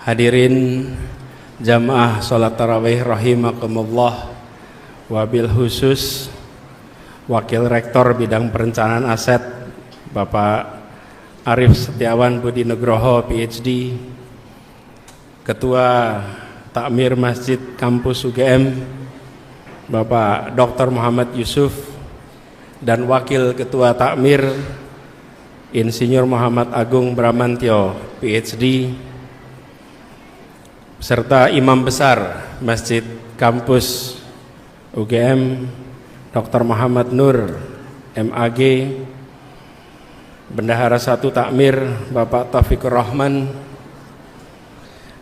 Hadirin jamaah sholat tarawih rahimakumullah, wabil khusus Wakil Rektor Bidang Perencanaan Aset Bapak Arif Setiawan Budi Nugroho PhD, Ketua Takmir Masjid Kampus UGM Bapak Dr. Muhammad Yusuf, dan Wakil Ketua Takmir Insinyur Muhammad Agung Bramantyo PhD, serta Imam Besar Masjid Kampus UGM Dr. Muhammad Nur MAG, Bendahara 1 Takmir Bapak Taufikur Rahman,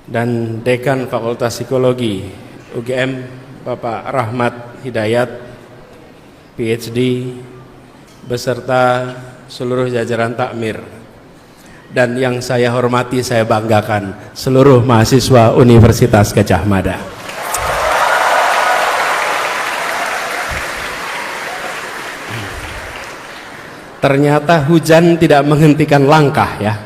dan Dekan Fakultas Psikologi UGM Bapak Rahmat Hidayat PhD, beserta seluruh jajaran takmir. Dan yang saya hormati, saya banggakan, seluruh mahasiswa Universitas Gadjah Mada. Ternyata hujan tidak menghentikan langkah ya.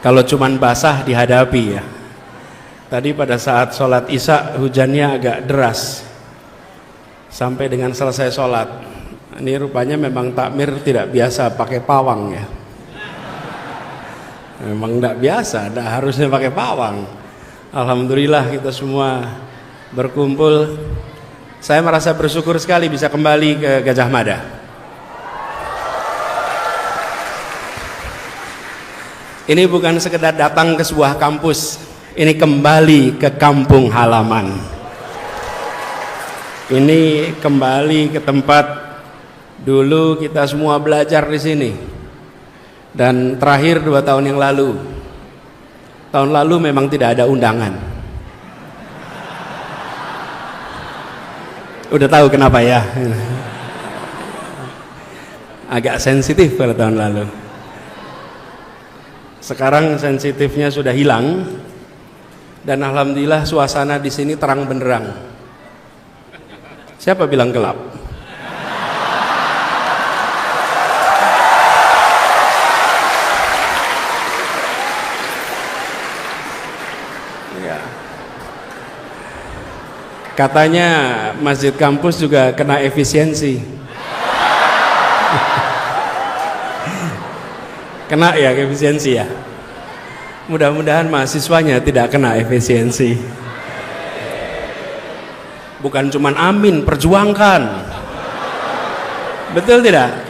Kalau cuman basah dihadapi ya. Tadi pada saat sholat isya hujannya agak deras sampai dengan selesai sholat. Ini rupanya memang takmir tidak biasa pakai pawang ya. Memang tidak biasa, tidak harusnya pakai pawang. Alhamdulillah kita semua berkumpul. Saya merasa bersyukur sekali bisa kembali ke Gadjah Mada. Ini bukan sekedar datang ke sebuah kampus, ini kembali ke kampung halaman. Ini kembali ke tempat dulu kita semua belajar di sini. Dan terakhir 2 tahun yang lalu. Tahun lalu memang tidak ada undangan. Udah tahu kenapa ya? Agak sensitif pada tahun lalu. Sekarang sensitifnya sudah hilang, dan alhamdulillah suasana di sini terang benderang. Siapa bilang gelap? Katanya masjid kampus juga kena efisiensi. Kena ya efisiensi ya. Mudah-mudahan mahasiswanya tidak kena efisiensi. Bukan cuman amin, perjuangkan. Betul tidak?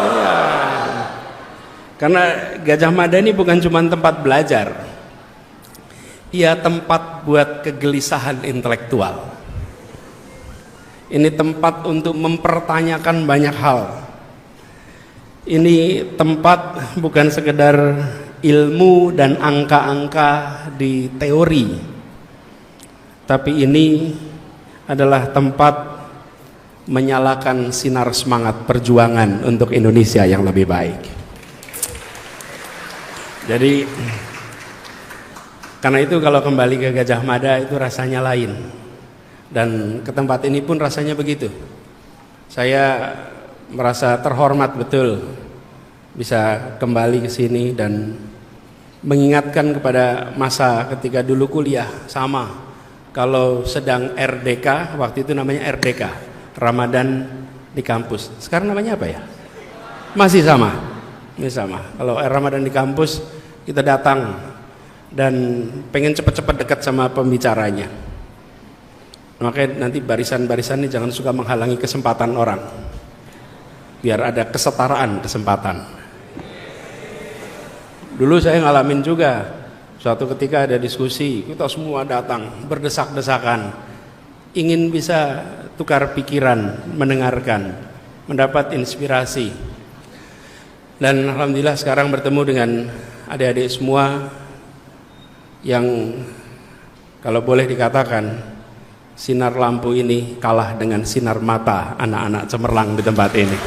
Ya. Karena Gadjah Mada ini bukan cuma tempat belajar. Ia tempat buat kegelisahan intelektual. Ini tempat untuk mempertanyakan banyak hal. Ini tempat bukan sekedar ilmu dan angka-angka di teori, tapi ini adalah tempat menyalakan sinar semangat perjuangan untuk Indonesia yang lebih baik. Jadi karena itu kalau kembali ke Gadjah Mada itu rasanya lain, dan ke tempat ini pun rasanya begitu. Saya merasa terhormat betul bisa kembali ke sini dan mengingatkan kepada masa ketika dulu kuliah sama. Kalau sedang RDK, waktu itu namanya RDK, Ramadan di kampus. Sekarang namanya apa ya? Masih sama. Ini sama. Kalau Ramadan di kampus kita datang dan pengen cepat-cepat dekat sama pembicaranya. Makanya nanti barisan-barisan ini jangan suka menghalangi kesempatan orang, biar ada kesetaraan kesempatan. Dulu saya ngalamin juga, suatu ketika ada diskusi, kita semua datang berdesak-desakan, ingin bisa tukar pikiran, mendengarkan, mendapat inspirasi. Dan alhamdulillah sekarang bertemu dengan adik-adik semua yang kalau boleh dikatakan sinar lampu ini kalah dengan sinar mata anak-anak cemerlang di tempat ini.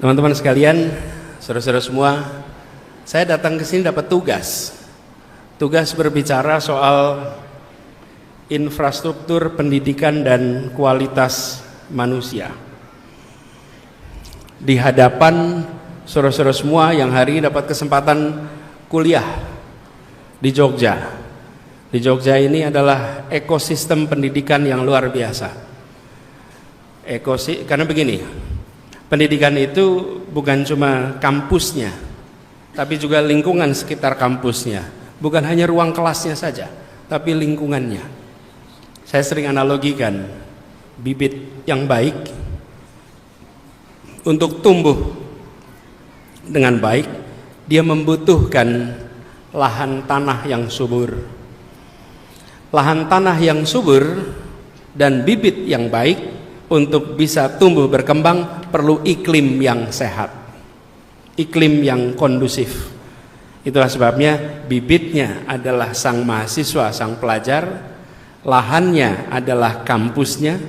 Teman-teman sekalian, saudara-saudara semua, saya datang ke sini dapat tugas berbicara soal infrastruktur pendidikan dan kualitas manusia. di hadapan saudara-saudara semua yang hari ini dapat kesempatan kuliah di Jogja. Di Jogja ini adalah ekosistem pendidikan yang luar biasa. Karena begini, pendidikan itu bukan cuma kampusnya, tapi juga lingkungan sekitar kampusnya. Bukan hanya ruang kelasnya saja, tapi lingkungannya. Saya sering analogikan, bibit yang baik untuk tumbuh dengan baik, dia membutuhkan lahan tanah yang subur. Lahan tanah yang subur dan bibit yang baik untuk bisa tumbuh berkembang perlu iklim yang sehat, iklim yang kondusif. Itulah sebabnya bibitnya adalah sang mahasiswa, sang pelajar, lahannya adalah kampusnya,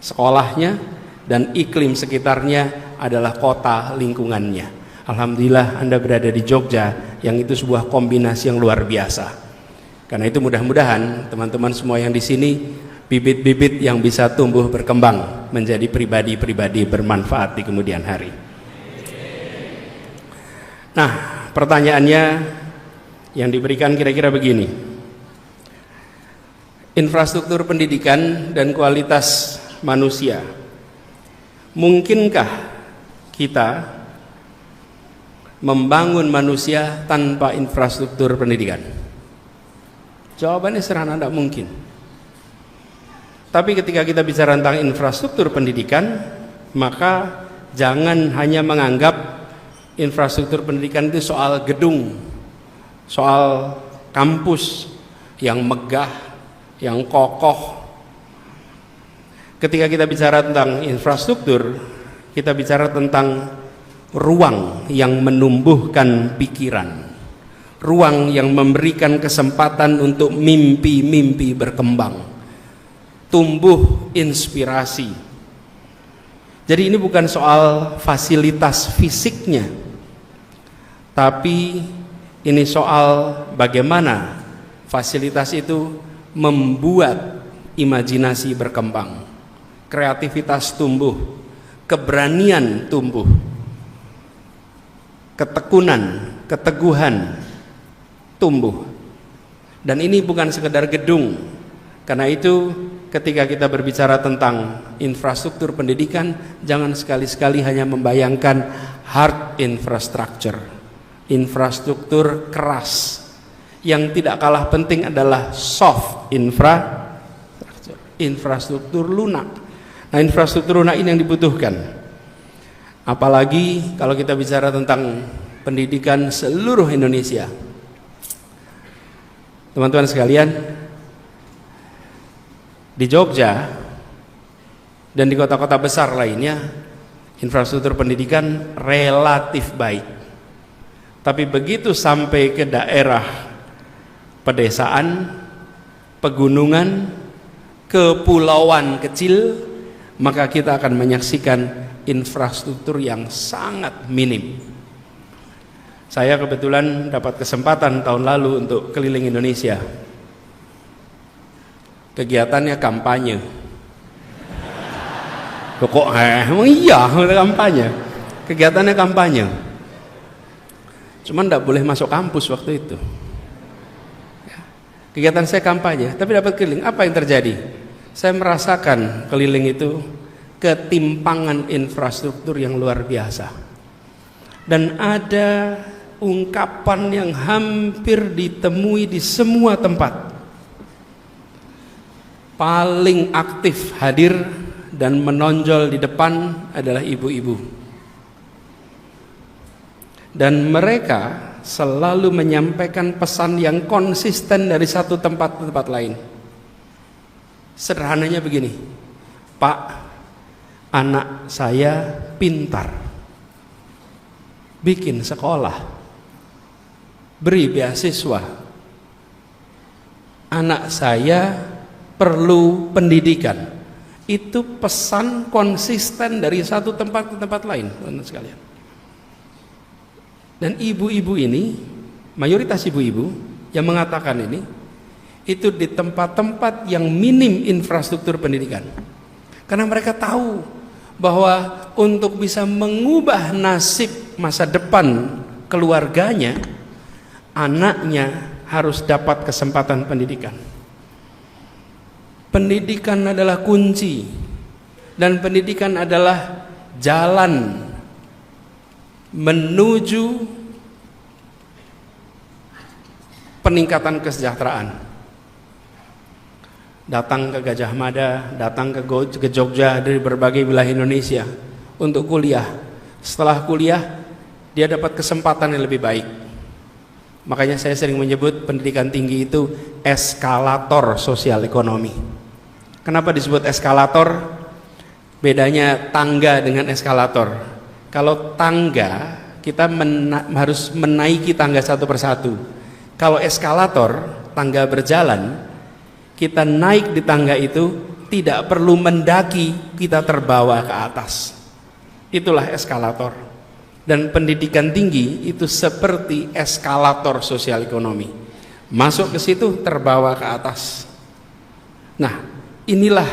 sekolahnya, dan iklim sekitarnya adalah kota lingkungannya. Alhamdulillah Anda berada di Jogja, yang itu sebuah kombinasi yang luar biasa. Karena itu mudah-mudahan teman-teman semua yang di sini bibit-bibit yang bisa tumbuh berkembang menjadi pribadi-pribadi bermanfaat di kemudian hari. Nah, pertanyaannya yang diberikan kira-kira begini. Infrastruktur pendidikan dan kualitas manusia. Mungkinkah kita membangun manusia tanpa infrastruktur pendidikan? Jawabannya sederhana, tidak mungkin. Tapi ketika kita bicara tentang infrastruktur pendidikan, maka jangan hanya menganggap infrastruktur pendidikan itu soal gedung, soal kampus yang megah, yang kokoh. Ketika kita bicara tentang infrastruktur, kita bicara tentang ruang yang menumbuhkan pikiran, ruang yang memberikan kesempatan untuk mimpi-mimpi berkembang, tumbuh inspirasi. Jadi ini bukan soal fasilitas fisiknya, tapi ini soal bagaimana fasilitas itu membuat imajinasi berkembang, kreativitas tumbuh, keberanian tumbuh, ketekunan, keteguhan tumbuh. Dan ini bukan sekedar gedung. Karena itu ketika kita berbicara tentang infrastruktur pendidikan, jangan sekali-sekali hanya membayangkan hard infrastructure, infrastruktur keras. Yang tidak kalah penting adalah soft infrastruktur, infrastruktur lunak. Nah, infrastruktur lunak ini yang dibutuhkan. Apalagi kalau kita bicara tentang pendidikan seluruh Indonesia. Teman-teman sekalian, di Jogja dan di kota-kota besar lainnya, infrastruktur pendidikan relatif baik. Tapi begitu sampai ke daerah pedesaan, pegunungan, kepulauan kecil, maka kita akan menyaksikan infrastruktur yang sangat minim. Saya kebetulan dapat kesempatan tahun lalu untuk keliling Indonesia. Kegiatannya kampanye. Kok emang iya kampanye? Kegiatannya kampanye. Cuman tidak boleh masuk kampus waktu itu. Kegiatan saya kampanye, tapi dapat keliling. Apa yang terjadi? Saya merasakan keliling itu ketimpangan infrastruktur yang luar biasa. Dan ada ungkapan yang hampir ditemui di semua tempat. Paling aktif hadir dan menonjol di depan adalah ibu-ibu. Dan mereka selalu menyampaikan pesan yang konsisten dari satu tempat ke tempat lain. Sederhananya begini, Pak, anak saya pintar, bikin sekolah, beri beasiswa. Anak saya perlu pendidikan. Itu pesan konsisten dari satu tempat ke tempat lain, teman-teman sekalian. Dan ibu-ibu ini, mayoritas ibu-ibu yang mengatakan ini, itu di tempat-tempat yang minim infrastruktur pendidikan. Karena mereka tahu bahwa untuk bisa mengubah nasib masa depan keluarganya, anaknya harus dapat kesempatan pendidikan. Pendidikan adalah kunci, dan pendidikan adalah jalan menuju peningkatan kesejahteraan. Datang ke Gajah Mada, datang ke Jogja dari berbagai wilayah Indonesia untuk kuliah. Setelah kuliah, dia dapat kesempatan yang lebih baik. Makanya saya sering menyebut pendidikan tinggi itu eskalator sosial ekonomi. Kenapa disebut eskalator? Bedanya tangga dengan eskalator. Kalau tangga, kita harus menaiki tangga satu persatu. Kalau eskalator, tangga berjalan, kita naik di tangga itu tidak perlu mendaki, kita terbawa ke atas. Itulah eskalator. Dan pendidikan tinggi itu seperti eskalator sosial ekonomi. Masuk ke situ terbawa ke atas. Nah, inilah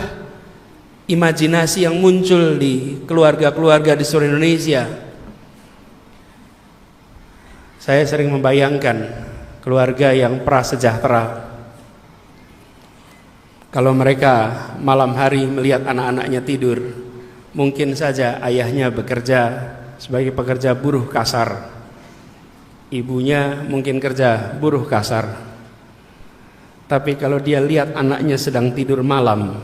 imajinasi yang muncul di keluarga-keluarga di seluruh Indonesia. Saya sering membayangkan keluarga yang prasejahtera. Kalau mereka malam hari melihat anak-anaknya tidur, mungkin saja ayahnya bekerja sebagai pekerja buruh kasar, ibunya mungkin kerja buruh kasar. Tapi kalau dia lihat anaknya sedang tidur malam,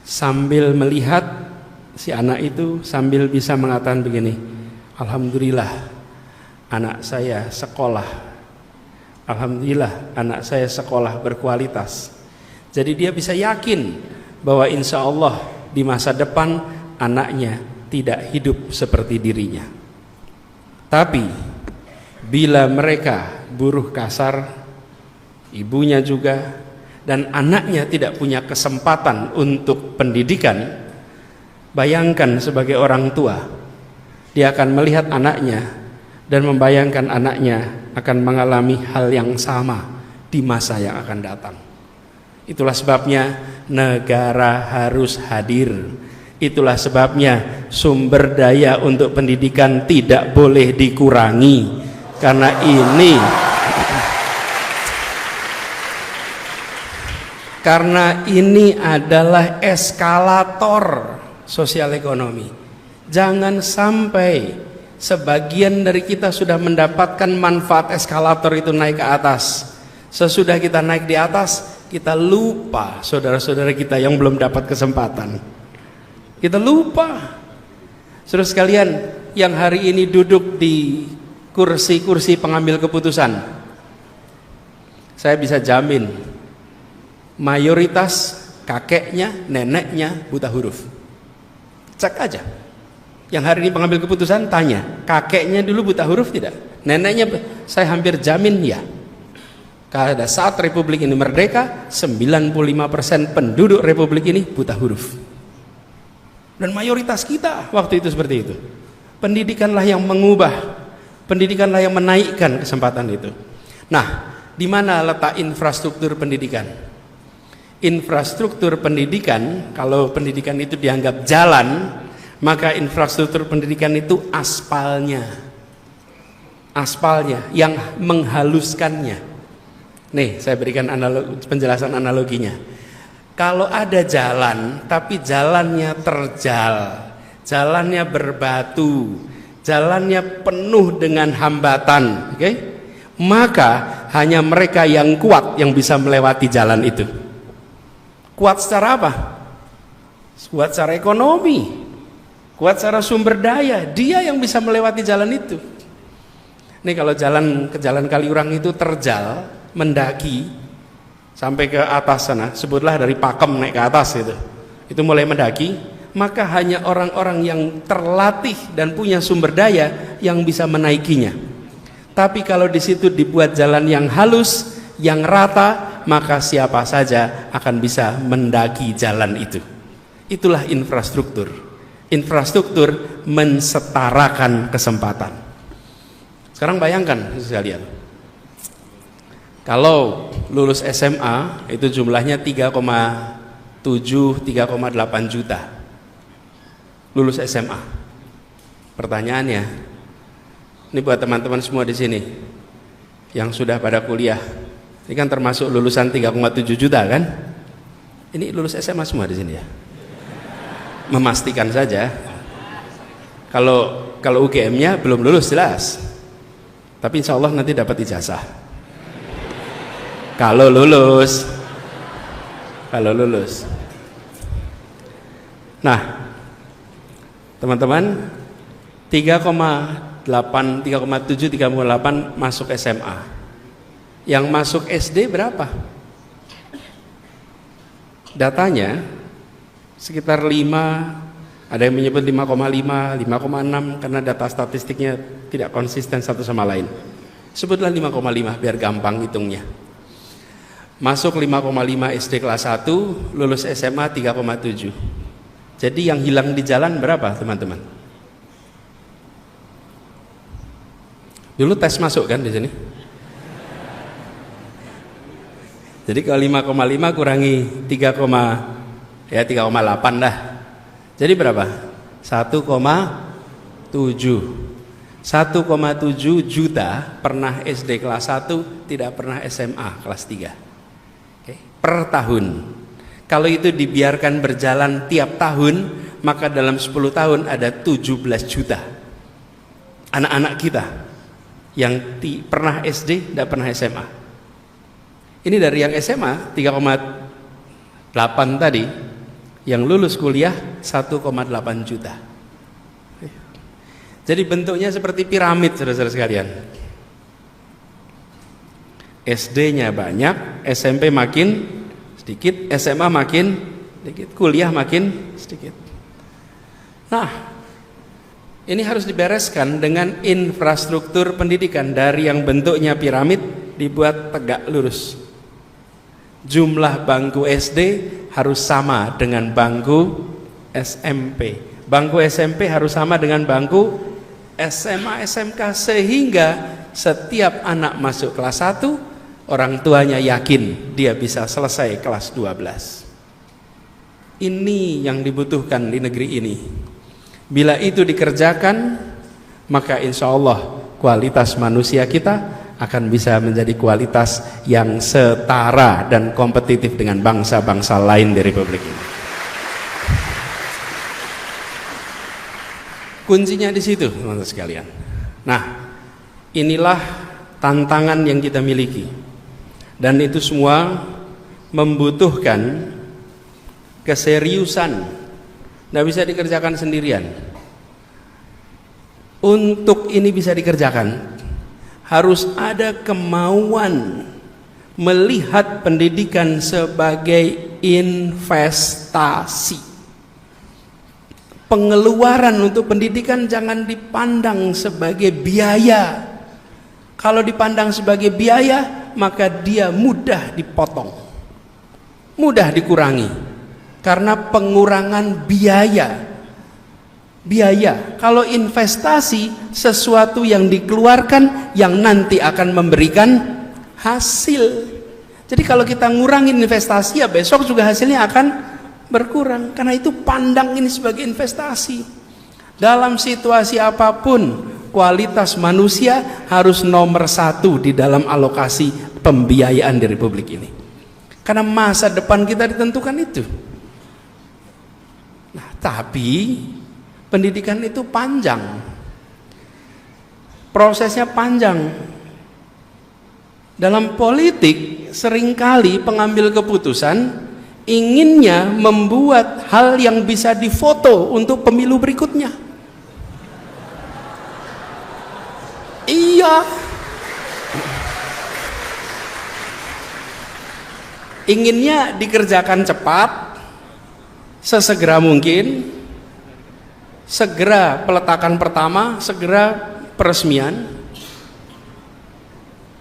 sambil melihat si anak itu sambil bisa mengatakan begini, alhamdulillah anak saya sekolah. Alhamdulillah anak saya sekolah berkualitas. Jadi dia bisa yakin bahwa insya Allah di masa depan anaknya tidak hidup seperti dirinya. Tapi bila mereka buruh kasar, ibunya juga, dan anaknya tidak punya kesempatan untuk pendidikan, bayangkan sebagai orang tua, dia akan melihat anaknya dan membayangkan anaknya akan mengalami hal yang sama di masa yang akan datang. Itulah sebabnya negara harus hadir. Itulah sebabnya sumber daya untuk pendidikan tidak boleh dikurangi. Karena ini adalah eskalator sosial ekonomi. Jangan sampai sebagian dari kita sudah mendapatkan manfaat eskalator itu naik ke atas. Sesudah kita naik di atas, kita lupa saudara-saudara kita yang belum dapat kesempatan. Kita lupa. Saudara sekalian yang hari ini duduk di kursi-kursi pengambil keputusan, saya bisa jamin mayoritas kakeknya, neneknya buta huruf. Cek aja. Yang hari ini pengambil keputusan tanya, kakeknya dulu buta huruf tidak? Neneknya, saya hampir jamin ya. Pada saat Republik ini merdeka, 95% penduduk Republik ini buta huruf. Dan mayoritas kita waktu itu seperti itu. Pendidikanlah yang mengubah, pendidikanlah yang menaikkan kesempatan itu. Nah, di mana letak infrastruktur pendidikan? Infrastruktur pendidikan, kalau pendidikan itu dianggap jalan, maka infrastruktur pendidikan itu aspalnya yang menghaluskannya. Nih, saya berikan penjelasan analoginya. Kalau ada jalan tapi jalannya terjal, jalannya berbatu, jalannya penuh dengan hambatan, oke? Maka hanya mereka yang kuat yang bisa melewati jalan itu. Kuat secara apa? Kuat secara ekonomi, kuat secara sumber daya, dia yang bisa melewati jalan itu. Nih kalau jalan ke Jalan Kaliurang itu terjal, mendaki sampai ke atas sana, sebutlah dari Pakem naik ke atas itu mulai mendaki, maka hanya orang-orang yang terlatih dan punya sumber daya yang bisa menaikinya. Tapi kalau di situ dibuat jalan yang halus, yang rata, maka siapa saja akan bisa mendaki jalan itu. Itulah infrastruktur. Infrastruktur mensetarakan kesempatan. Sekarang bayangkan sekalian, kalau lulus SMA itu jumlahnya 3,5 3,8 juta lulus SMA. Pertanyaannya, ini buat teman-teman semua di sini yang sudah pada kuliah, ini kan termasuk lulusan 3,7 juta kan? Ini lulus SMA semua di sini ya? Memastikan saja. Kalau UGM-nya belum lulus jelas, tapi insya Allah nanti dapat ijazah. Kalau lulus. Nah, teman-teman, 3,8, 3,7, 3,8 masuk SMA. Yang masuk SD berapa? Datanya sekitar 5, ada yang menyebut 5,5, 5,6 karena data statistiknya tidak konsisten satu sama lain. Sebutlah 5,5 biar gampang hitungnya. Masuk 5,5 SD kelas 1, lulus SMA 3,7. Jadi yang hilang di jalan berapa, teman-teman? Dulu tes masuk kan di sini? Jadi kalau 5,5 kurangi 3,8 dah. Jadi berapa? 1,7. 1,7 juta pernah SD kelas 1, tidak pernah SMA kelas 3. Oke, per tahun. Kalau itu dibiarkan berjalan tiap tahun, maka dalam 10 tahun ada 17 juta anak-anak kita yang pernah SD, tidak pernah SMA. Ini dari yang SMA 3,8 tadi, yang lulus kuliah 1,8 juta. Jadi bentuknya seperti piramid, saudara-saudara sekalian. SD-nya banyak, SMP makin sedikit, SMA makin sedikit, kuliah makin sedikit. Nah, ini harus dibereskan dengan infrastruktur pendidikan. Dari yang bentuknya piramid dibuat tegak lurus. Jumlah bangku SD harus sama dengan bangku SMP. Bangku SMP harus sama dengan bangku SMA, SMK, sehingga setiap anak masuk kelas 1, orang tuanya yakin dia bisa selesai kelas 12. Ini yang dibutuhkan di negeri ini. Bila itu dikerjakan, maka insya Allah kualitas manusia kita akan bisa menjadi kualitas yang setara dan kompetitif dengan bangsa-bangsa lain di Republik ini. Kuncinya di situ, teman-teman sekalian. Nah, inilah tantangan yang kita miliki, dan itu semua membutuhkan keseriusan. Tidak bisa dikerjakan sendirian. Untuk ini bisa dikerjakan, harus ada kemauan melihat pendidikan sebagai investasi. Pengeluaran untuk pendidikan jangan dipandang sebagai biaya. Kalau dipandang sebagai biaya, maka dia mudah dipotong, mudah dikurangi, karena pengurangan biaya. Kalau investasi, sesuatu yang dikeluarkan yang nanti akan memberikan hasil. Jadi kalau kita ngurangin investasi, ya besok juga hasilnya akan berkurang. Karena itu pandang ini sebagai investasi. Dalam situasi apapun, kualitas manusia harus nomor 1 di dalam alokasi pembiayaan di Republik ini. Karena masa depan kita ditentukan itu. Nah, tapi pendidikan itu panjang. Prosesnya panjang. Dalam politik seringkali pengambil keputusan inginnya membuat hal yang bisa difoto untuk pemilu berikutnya. Iya. Inginnya dikerjakan cepat, sesegera mungkin, segera peletakan pertama, segera peresmian,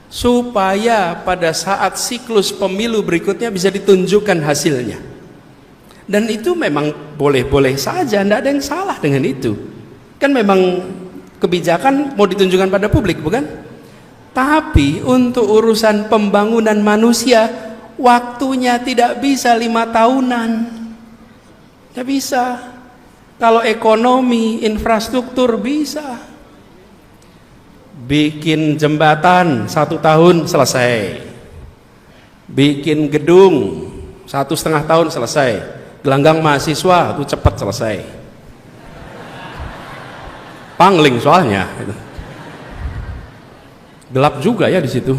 supaya pada saat siklus pemilu berikutnya bisa ditunjukkan hasilnya. Dan itu memang boleh-boleh saja, tidak ada yang salah dengan itu. Kan memang kebijakan mau ditunjukkan pada publik, bukan? Tapi untuk urusan pembangunan manusia, waktunya tidak bisa 5 tahunan. Tidak bisa. Kalau ekonomi, infrastruktur bisa. Bikin jembatan 1 tahun selesai. Bikin gedung 1,5 tahun selesai. Gelanggang mahasiswa itu cepat selesai. Pangling soalnya. Gelap juga ya di situ.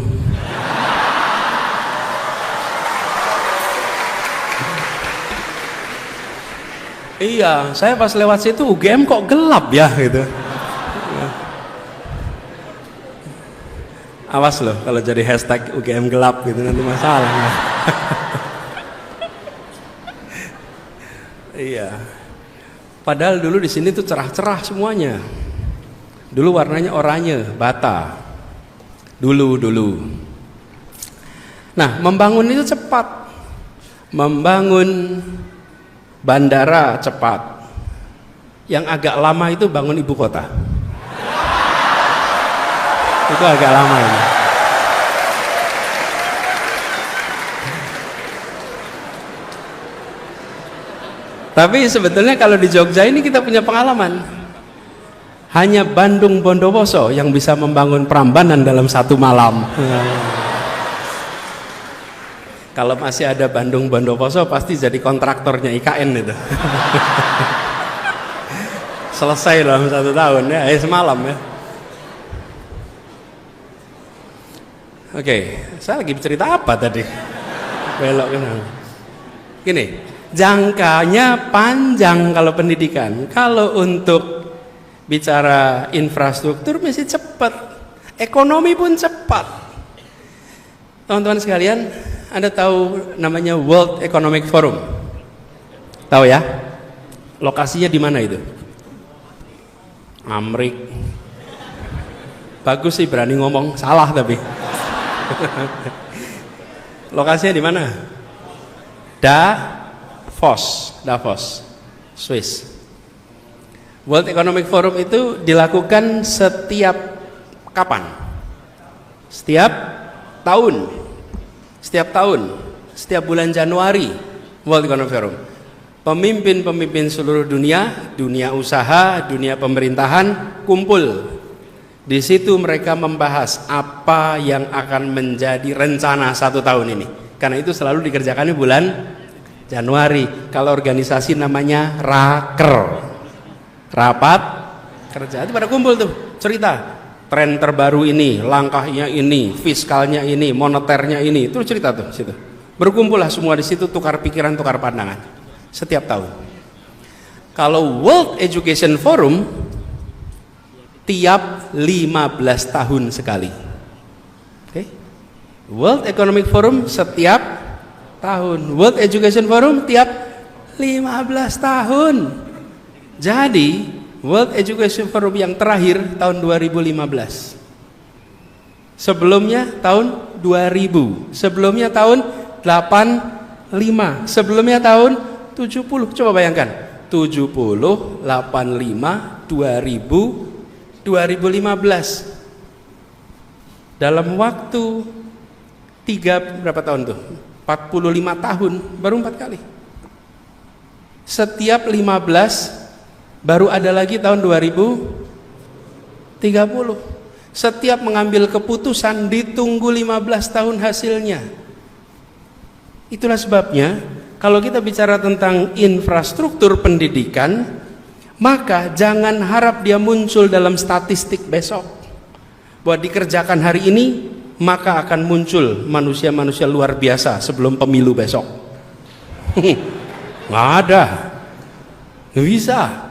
Iya, saya pas lewat situ UGM kok gelap ya gitu. Awas loh kalau jadi hashtag UGM gelap gitu, nanti masalah. Iya. Padahal dulu di sini tuh cerah-cerah semuanya. Dulu warnanya oranye, bata. Dulu. Nah, membangun itu cepat. Membangun bandara cepat. Yang agak lama itu bangun ibu kota. Itu agak lama ini. Tapi sebetulnya kalau di Jogja ini kita punya pengalaman. Hanya Bandung Bondowoso yang bisa membangun Prambanan dalam 1 malam. Kalau masih ada Bandung Bondowoso pasti jadi kontraktornya IKN itu. Selesai dalam 1 tahun ya, semalam ya. Oke, saya lagi bercerita apa tadi? Belok kan. Gini, jangkanya panjang kalau pendidikan. Kalau untuk bicara infrastruktur mesti cepat. Ekonomi pun cepat. Teman-teman sekalian, Anda tahu namanya World Economic Forum? Tahu ya? Lokasinya di mana itu? Amrik. Bagus sih berani ngomong, salah tapi. Lokasinya di mana? Davos, Swiss. World Economic Forum itu dilakukan setiap kapan? Setiap tahun. Setiap bulan Januari World Economic Forum. Pemimpin-pemimpin seluruh dunia, dunia usaha, dunia pemerintahan kumpul. Di situ mereka membahas apa yang akan menjadi rencana 1 tahun ini. Karena itu selalu dikerjakan di bulan Januari. Kalau organisasi namanya rapat kerja. Itu pada kumpul tuh, cerita tren terbaru ini, langkahnya ini, fiskalnya ini, moneternya ini. Itu cerita tuh situ. Berkumpullah semua di situ, tukar pikiran, tukar pandangan setiap tahun. Kalau World Education Forum tiap 15 tahun sekali. Oke. World Economic Forum setiap tahun. World Education Forum tiap 15 tahun. Jadi World Education Forum yang terakhir tahun 2015. Sebelumnya tahun 2000. Sebelumnya tahun 85. Sebelumnya tahun 70. Coba bayangkan. 70, 85, 2000, 2015. Dalam waktu berapa tahun tuh? 45 tahun, baru 4 kali. Setiap 15 baru ada lagi tahun 2030. Setiap mengambil keputusan ditunggu 15 tahun hasilnya. Itulah sebabnya kalau kita bicara tentang infrastruktur pendidikan, maka jangan harap dia muncul dalam statistik besok. Bahwa dikerjakan hari ini, maka akan muncul manusia-manusia luar biasa sebelum pemilu besok. Nggak ada. Nggak bisa.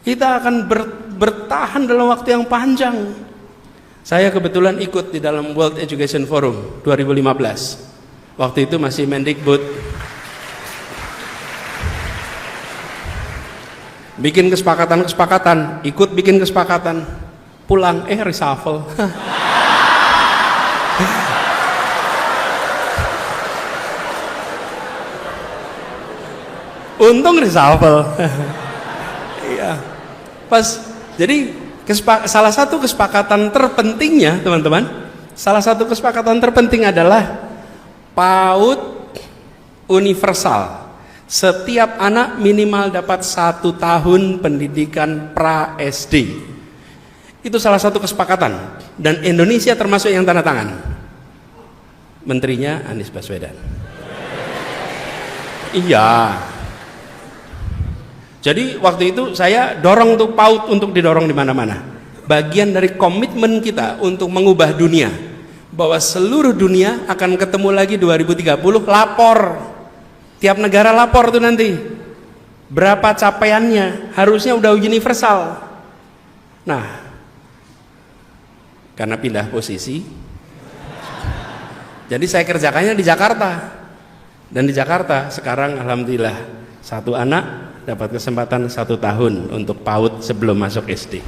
Kita akan bertahan dalam waktu yang panjang. Saya kebetulan ikut di dalam World Education Forum 2015. Waktu itu masih Mendikbud. Bikin kesepakatan, ikut bikin kesepakatan, pulang reshuffle. Untung reshuffle. Iya. Jadi salah satu kesepakatan terpentingnya, teman-teman, salah satu kesepakatan terpenting adalah PAUD universal. Setiap anak minimal dapat 1 tahun pendidikan pra-SD. Itu salah satu kesepakatan. Dan Indonesia termasuk yang tanda tangan. Menterinya Anies Baswedan. Iya. Jadi waktu itu saya dorong untuk PAUD untuk didorong di mana-mana. Bagian dari komitmen kita untuk mengubah dunia. Bahwa seluruh dunia akan ketemu lagi 2030, lapor. Tiap negara lapor tuh nanti berapa capaiannya, harusnya udah universal. Nah, karena pindah posisi, jadi saya kerjakannya di Jakarta. Dan di Jakarta sekarang alhamdulillah 1 anak dapat kesempatan 1 tahun untuk PAUD sebelum masuk SD.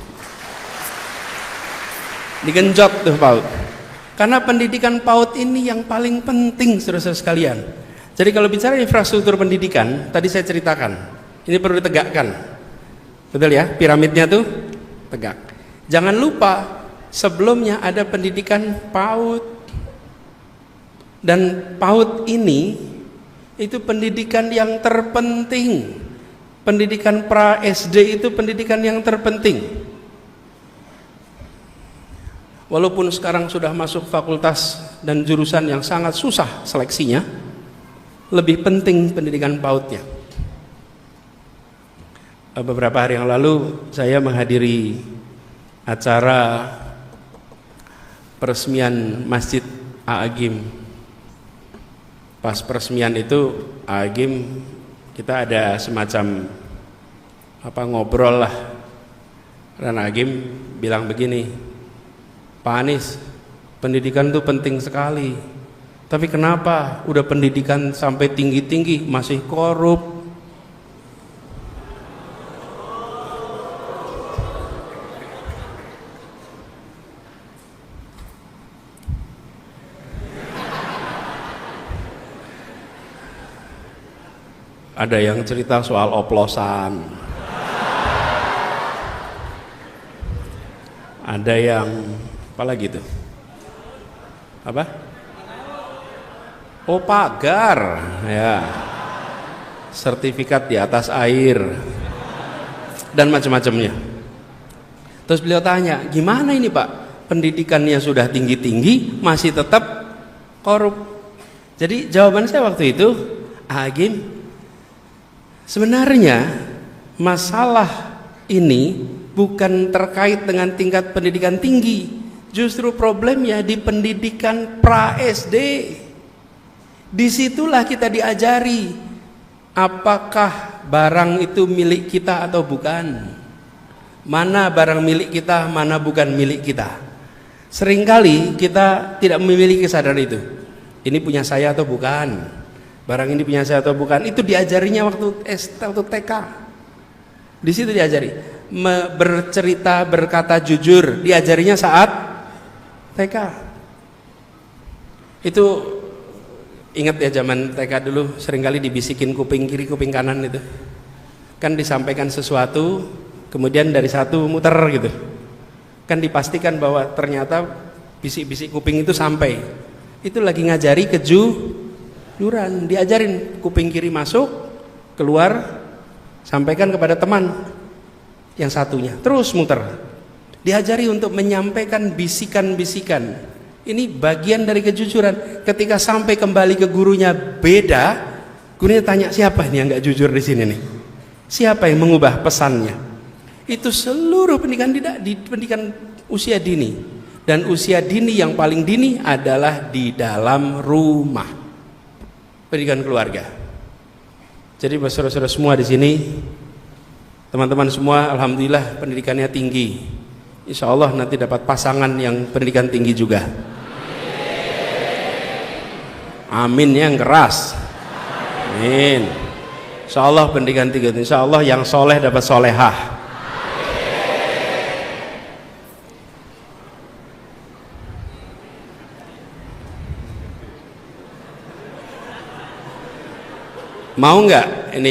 Digenjot tuh PAUD. Karena pendidikan PAUD ini yang paling penting, saudara-saudara sekalian. Jadi kalau bicara infrastruktur pendidikan, tadi saya ceritakan, ini perlu ditegakkan. Betul ya, piramidnya tuh tegak. Jangan lupa, sebelumnya ada pendidikan PAUD. Dan PAUD ini, itu pendidikan yang terpenting. Pendidikan pra-SD itu pendidikan yang terpenting. Walaupun sekarang sudah masuk fakultas dan jurusan yang sangat susah seleksinya, lebih penting pendidikan PAUD-nya. Beberapa hari yang lalu saya menghadiri acara peresmian Masjid A'agim. Pas peresmian itu A'agim, kita ada semacam ngobrol lah. Dan A'agim bilang begini, Pak Anies, pendidikan itu penting sekali. Tapi kenapa udah pendidikan sampai tinggi-tinggi masih korup? Ada yang cerita soal oplosan. Ada yang apa lagi tuh? Apa? Oh, pagar, ya, sertifikat di atas air, dan macam-macamnya. Terus beliau tanya, gimana ini Pak? Pendidikannya sudah tinggi-tinggi, masih tetap korup. Jadi jawaban saya waktu itu, Agim, sebenarnya masalah ini bukan terkait dengan tingkat pendidikan tinggi, justru problemnya di pendidikan pra-SD. Disitulah kita diajari apakah barang itu milik kita atau bukan, mana barang milik kita, mana bukan milik kita. Seringkali kita tidak memiliki kesadaran itu. Ini punya saya atau bukan, barang ini punya saya atau bukan. Itu diajarinya waktu TK. Di situ diajari bercerita, berkata jujur, diajarinya saat TK. Itu ingat ya, zaman TK dulu seringkali dibisikin kuping kiri kuping kanan itu. Kan disampaikan sesuatu, kemudian dari satu muter gitu. Kan dipastikan bahwa ternyata bisik-bisik kuping itu sampai. Itu lagi ngajari kejujuran, diajarin kuping kiri masuk, keluar, sampaikan kepada teman yang satunya, terus muter. Diajari untuk menyampaikan bisikan-bisikan. Ini bagian dari kejujuran. Ketika sampai kembali ke gurunya beda, gurunya tanya, siapa ini yang nggak jujur di sini nih? Siapa yang mengubah pesannya? Itu seluruh pendidikan di pendidikan usia dini. Dan usia dini yang paling dini adalah di dalam rumah. Pendidikan keluarga. Jadi saudara-saudara semua di sini, teman-teman semua, alhamdulillah pendidikannya tinggi. Insya Allah nanti dapat pasangan yang pendidikan tinggi juga. Amin yang keras. Amin. Insya Allah pendidikan tinggi. Insya Allah yang soleh dapat solehah. Mau nggak ini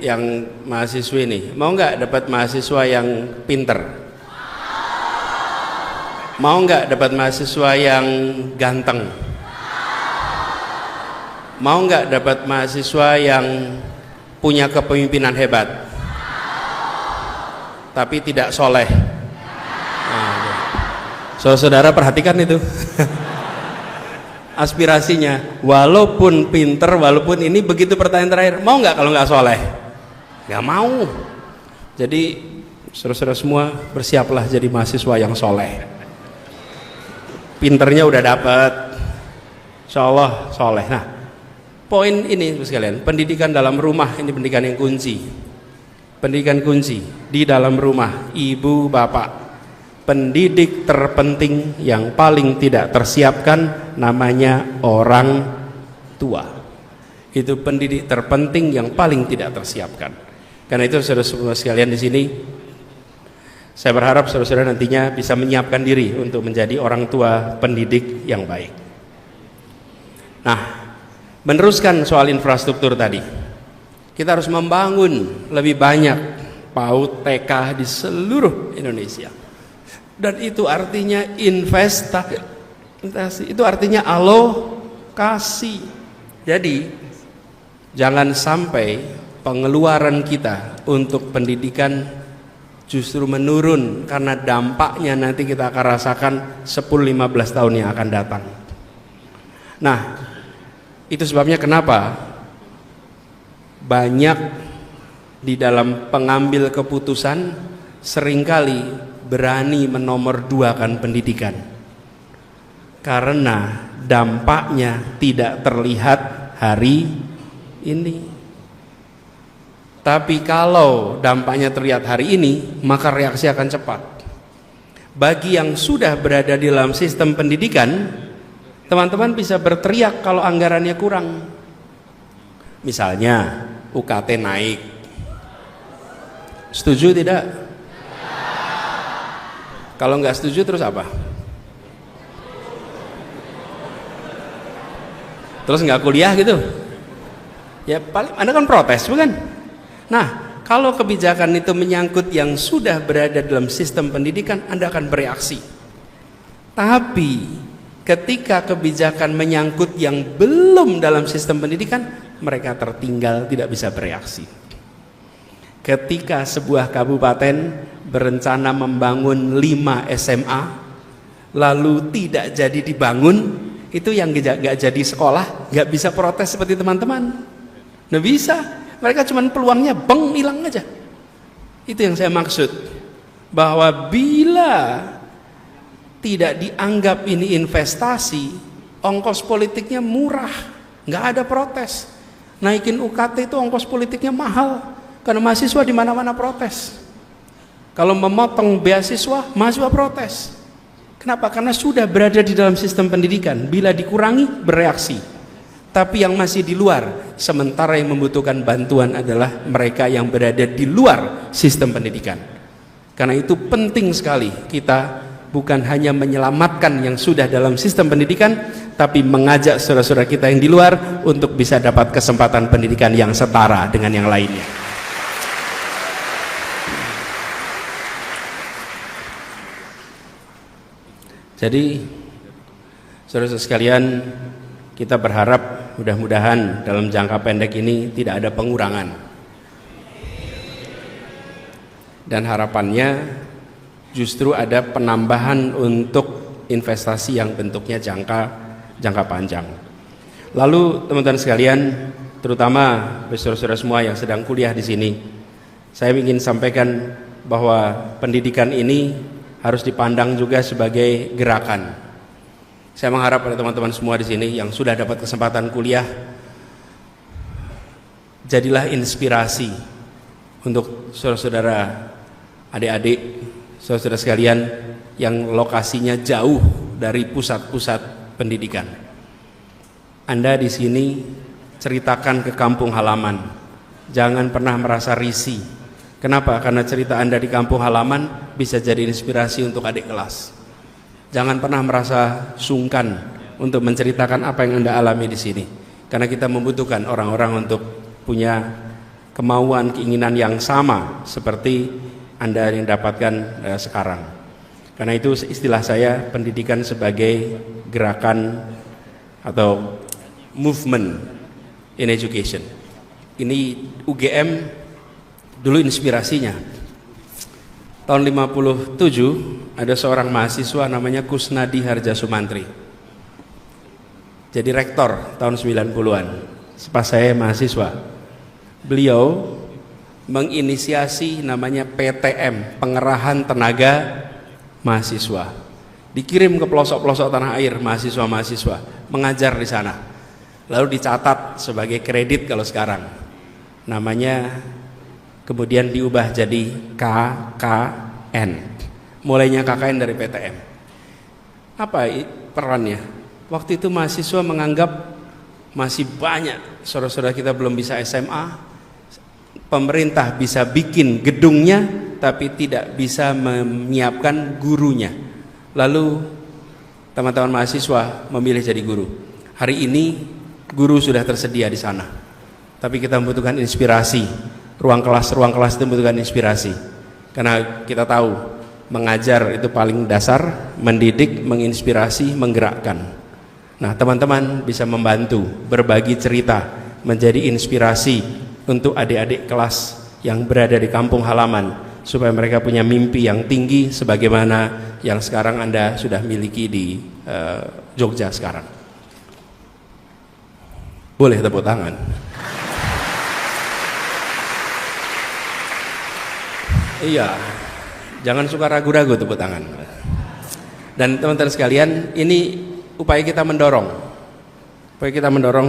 yang mahasiswi ini? Mau nggak dapat mahasiswa yang pinter? Mau nggak dapat mahasiswa yang ganteng? Mau nggak dapat mahasiswa yang punya kepemimpinan hebat tapi tidak soleh? Nah, saudara perhatikan itu. Aspirasinya, walaupun pinter, walaupun ini, begitu pertanyaan terakhir, mau nggak kalau nggak soleh? Nggak mau. Jadi saudara-saudara semua bersiaplah jadi mahasiswa yang soleh. Pinternya udah dapat, insya Allah soleh. Nah, poin ini sekalian, pendidikan dalam rumah ini pendidikan yang kunci. Pendidikan kunci di dalam rumah, ibu bapak. Pendidik terpenting yang paling tidak tersiapkan namanya orang tua. Itu pendidik terpenting yang paling tidak tersiapkan. Karena itu saudara-saudara sekalian di sini, saya berharap saudara-saudara nantinya bisa menyiapkan diri untuk menjadi orang tua pendidik yang baik. Nah, meneruskan soal infrastruktur tadi, kita harus membangun lebih banyak PAUD TK di seluruh Indonesia. Dan itu artinya investasi, itu artinya alokasi. Jadi jangan sampai pengeluaran kita untuk pendidikan justru menurun, karena dampaknya nanti kita akan rasakan 10-15 tahun yang akan datang. Nah, itu sebabnya kenapa banyak di dalam pengambil keputusan seringkali berani menomorduakan pendidikan, karena dampaknya tidak terlihat hari ini. Tapi kalau dampaknya terlihat hari ini, maka reaksi akan cepat. Bagi yang sudah berada di dalam sistem pendidikan, teman-teman bisa berteriak kalau anggarannya kurang. Misalnya UKT naik, setuju tidak? Kalau nggak setuju terus apa? Terus nggak kuliah gitu? Ya paling Anda kan protes, bukan? Nah, kalau kebijakan itu menyangkut yang sudah berada dalam sistem pendidikan, Anda akan bereaksi. Tapi ketika kebijakan menyangkut yang belum dalam sistem pendidikan, mereka tertinggal, tidak bisa bereaksi. Ketika sebuah kabupaten berencana membangun 5 SMA lalu tidak jadi dibangun, itu yang gak jadi sekolah gak bisa protes seperti teman-teman. Nggak bisa, mereka cuman peluangnya beng, hilang aja. Itu yang saya maksud, bahwa bila tidak dianggap ini investasi, ongkos politiknya murah, nggak ada protes. Naikin UKT itu ongkos politiknya mahal, karena mahasiswa di mana-mana protes. Kalau memotong beasiswa, mahasiswa protes. Kenapa? Karena sudah berada di dalam sistem pendidikan. Bila dikurangi, bereaksi. Tapi yang masih di luar, sementara yang membutuhkan bantuan adalah mereka yang berada di luar sistem pendidikan. Karena itu penting sekali kita bukan hanya menyelamatkan yang sudah dalam sistem pendidikan, tapi mengajak saudara-saudara kita yang di luar untuk bisa dapat kesempatan pendidikan yang setara dengan yang lainnya. Jadi saudara-saudara sekalian, kita berharap mudah-mudahan dalam jangka pendek ini tidak ada pengurangan. Dan harapannya justru ada penambahan untuk investasi yang bentuknya jangka panjang. Lalu teman-teman sekalian, terutama saudara-saudara semua yang sedang kuliah di sini, saya ingin sampaikan bahwa pendidikan ini harus dipandang juga sebagai gerakan. Saya mengharap pada teman-teman semua di sini yang sudah dapat kesempatan kuliah, jadilah inspirasi untuk saudara-saudara, adik-adik, saudara-saudara sekalian yang lokasinya jauh dari pusat-pusat pendidikan. Anda di sini ceritakan ke kampung halaman. Jangan pernah merasa risih. Kenapa? Karena cerita Anda di kampung halaman bisa jadi inspirasi untuk adik kelas. Jangan pernah merasa sungkan untuk menceritakan apa yang Anda alami di sini. Karena kita membutuhkan orang-orang untuk punya kemauan, keinginan yang sama seperti Anda yang dapatkan sekarang. Karena itu istilah saya pendidikan sebagai gerakan atau movement in education. Ini UGM dulu inspirasinya. Tahun 57 ada seorang mahasiswa namanya Kusnadi Harja Sumantri. Jadi rektor tahun 90-an. Pas saya mahasiswa. Beliau menginisiasi namanya PTM, Pengerahan Tenaga Mahasiswa. Dikirim ke pelosok-pelosok tanah air mahasiswa-mahasiswa mengajar di sana. Lalu dicatat sebagai kredit kalau sekarang. Namanya kemudian diubah jadi KKN. Mulainya KKN dari PTM. Apa perannya? Waktu itu mahasiswa menganggap masih banyak saudara-saudara kita belum bisa SMA. Pemerintah bisa bikin gedungnya tapi tidak bisa menyiapkan gurunya. Lalu teman-teman mahasiswa memilih jadi guru. Hari ini guru sudah tersedia di sana. Tapi kita membutuhkan inspirasi. Ruang kelas itu membutuhkan inspirasi. Karena kita tahu mengajar itu paling dasar, mendidik, menginspirasi, menggerakkan. Nah, teman-teman bisa membantu berbagi cerita, menjadi inspirasi untuk adik-adik kelas yang berada di kampung halaman supaya mereka punya mimpi yang tinggi sebagaimana yang sekarang Anda sudah miliki di Jogja sekarang. Boleh tepuk tangan. Iya, jangan suka ragu-ragu tepuk tangan. Dan teman-teman sekalian, ini upaya kita mendorong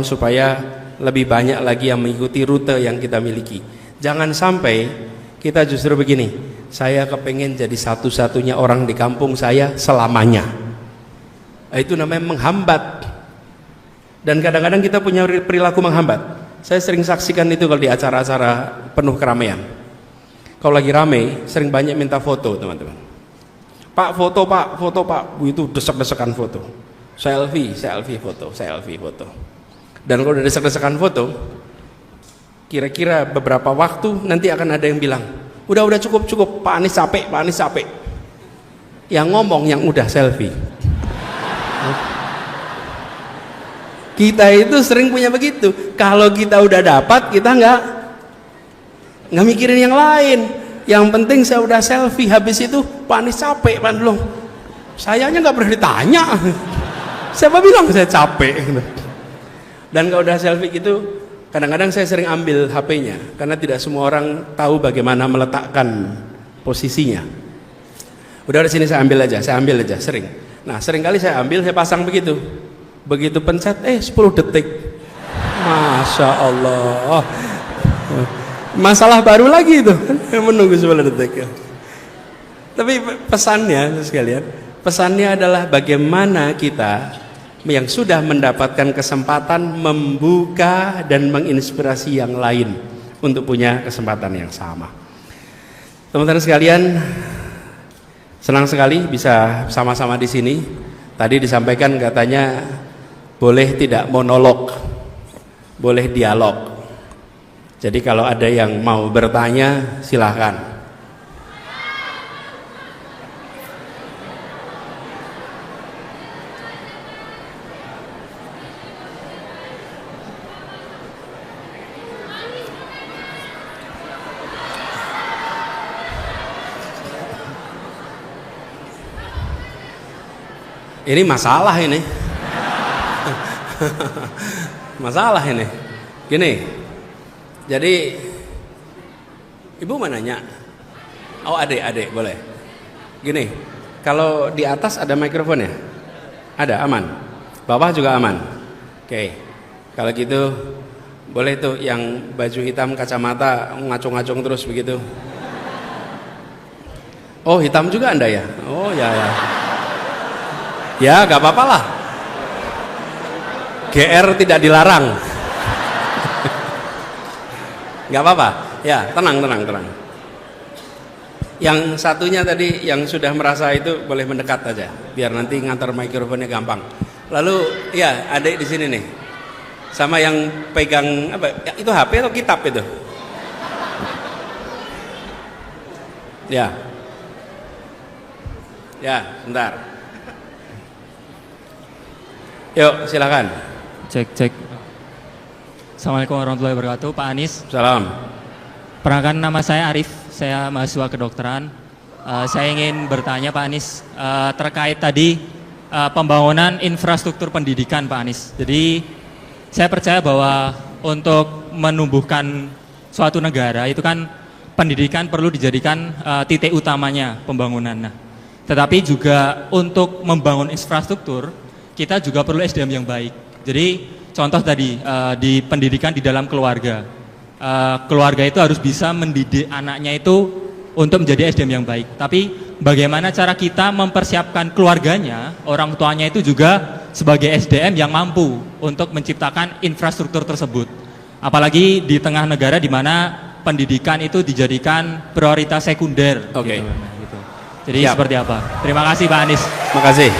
supaya lebih banyak lagi yang mengikuti rute yang kita miliki. Jangan sampai kita justru begini, saya kepengen jadi satu-satunya orang di kampung saya selamanya. Itu namanya menghambat. Dan kadang-kadang kita punya perilaku menghambat. Saya sering saksikan itu kalau di acara-acara penuh keramaian. Kalau lagi rame, sering banyak minta foto, teman-teman. Pak, foto pak, itu desek-desekan foto. Selfie foto. Dan kalau udah desek-desekan foto, kira-kira beberapa waktu nanti akan ada yang bilang, udah cukup, Pak Anies capek. Yang ngomong yang udah selfie. Kita itu sering punya begitu. Kalau kita udah dapat, kita nggak mikirin yang lain. Yang penting saya udah selfie, habis itu Pak Anies capek, Pak belum. Sayanya nggak pernah ditanya. Siapa bilang saya capek? Dan kalau udah selfie gitu, kadang-kadang saya sering ambil HP-nya karena tidak semua orang tahu bagaimana meletakkan posisinya. Udah di sini saya ambil aja sering. Nah, sering kali saya ambil, saya pasang begitu. Begitu pencet 10 detik. Masya Allah. Masalah baru lagi itu, menunggu 10 detik. Tapi pesannya adalah bagaimana kita yang sudah mendapatkan kesempatan membuka dan menginspirasi yang lain untuk punya kesempatan yang sama. Teman-teman sekalian, senang sekali bisa sama-sama di sini. Tadi disampaikan katanya boleh tidak monolog, boleh dialog. Jadi kalau ada yang mau bertanya, silahkan. Ini masalah ini. Masalah ini. Gini. Jadi Ibu mau nanya. Oh, adik boleh. Gini. Kalau di atas ada mikrofon ya? Ada, aman. Bawah juga aman. Oke. Kalau gitu boleh tuh yang baju hitam kacamata ngacung-ngacung terus begitu. Oh, hitam juga Anda ya? Oh, ya. Ya, gak apa-apa lah. GR tidak dilarang. Gak apa-apa. Ya, tenang. Yang satunya tadi yang sudah merasa itu boleh mendekat aja, biar nanti ngantar mikrofonnya gampang. Lalu, ya, adik di sini nih. Sama yang pegang apa? Ya, itu HP atau kitab itu? Ya. Ya, bentar. Yuk, silakan. Cek. Assalamualaikum warahmatullahi wabarakatuh, Pak Anies. Salam. Perkenalkan, nama saya Arif, saya mahasiswa kedokteran. Saya ingin bertanya Pak Anies terkait tadi pembangunan infrastruktur pendidikan Pak Anies. Jadi saya percaya bahwa untuk menumbuhkan suatu negara itu kan pendidikan perlu dijadikan titik utamanya pembangunan. Nah, tetapi juga untuk membangun infrastruktur kita juga perlu SDM yang baik. Jadi contoh tadi di pendidikan di dalam keluarga, keluarga itu harus bisa mendidik anaknya itu untuk menjadi SDM yang baik. Tapi bagaimana cara kita mempersiapkan keluarganya, orang tuanya itu juga sebagai SDM yang mampu untuk menciptakan infrastruktur tersebut. Apalagi di tengah negara di mana pendidikan itu dijadikan prioritas sekunder. Oke. Gitu. Jadi seperti apa? Terima kasih Pak Anies. Terima kasih.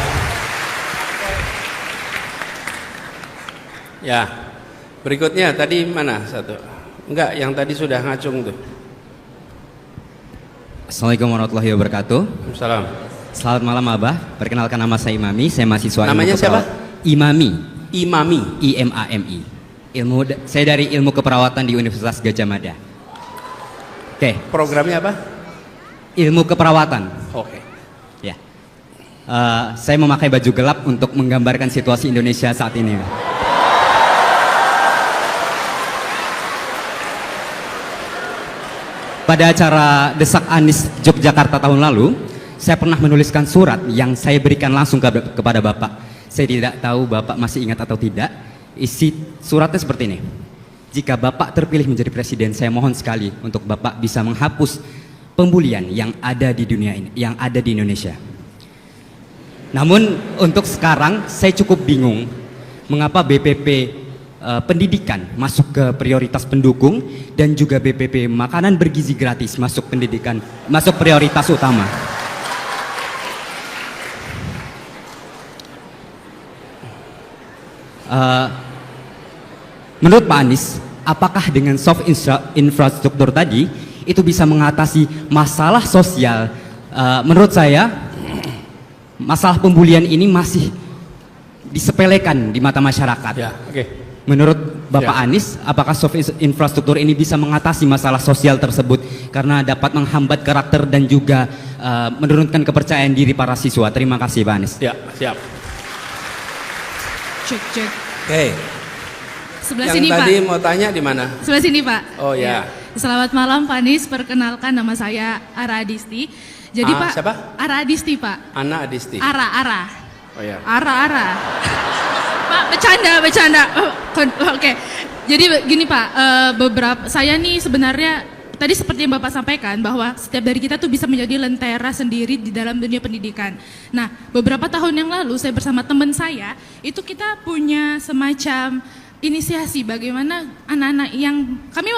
Ya, berikutnya tadi mana satu? Enggak, yang tadi sudah ngacung tuh. Assalamualaikum warahmatullahi wabarakatuh. Salam. Selamat malam Abah, perkenalkan nama saya Imami, saya mahasiswa Namanya siapa? Imami. Imami. IMAMI. Saya dari Ilmu Keperawatan di Universitas Gadjah Mada. Oke. Programnya apa? Ilmu Keperawatan. Oke. Ya. Saya memakai baju gelap untuk menggambarkan situasi Indonesia saat ini. Pada acara Desak Anies Yogyakarta tahun lalu, saya pernah menuliskan surat yang saya berikan langsung kepada Bapak. Saya tidak tahu Bapak masih ingat atau tidak. Isi suratnya seperti ini. Jika Bapak terpilih menjadi presiden, saya mohon sekali untuk Bapak bisa menghapus pembulian yang ada di dunia ini, yang ada di Indonesia. Namun untuk sekarang saya cukup bingung mengapa BPP pendidikan masuk ke prioritas pendukung dan juga BPP makanan bergizi gratis masuk prioritas utama. Menurut Pak Anies, apakah dengan soft infrastruktur tadi itu bisa mengatasi masalah sosial? Menurut saya masalah pembulian ini masih disepelekan di mata masyarakat. Ya, oke. Menurut Bapak Anies, apakah soft infrastruktur ini bisa mengatasi masalah sosial tersebut karena dapat menghambat karakter dan juga menurunkan kepercayaan diri para siswa? Terima kasih Pak Anies. Ya, siap. Cek. Oke. Sebelah Yang sini tadi Pak. mau tanya di mana? Sebelah sini Pak. Oh ya. Selamat malam Pak Anies, perkenalkan nama saya Ara Adisti. Jadi Pak. Siapa? Ara Adisti Pak. Ana Adisti. Ara. Oh ya. Ara. Pak, bercanda. Oke. Jadi gini Pak, saya nih sebenarnya tadi seperti yang Bapak sampaikan bahwa setiap dari kita tuh bisa menjadi lentera sendiri di dalam dunia pendidikan. Nah, beberapa tahun yang lalu saya bersama teman saya itu kita punya semacam inisiasi bagaimana anak-anak yang kami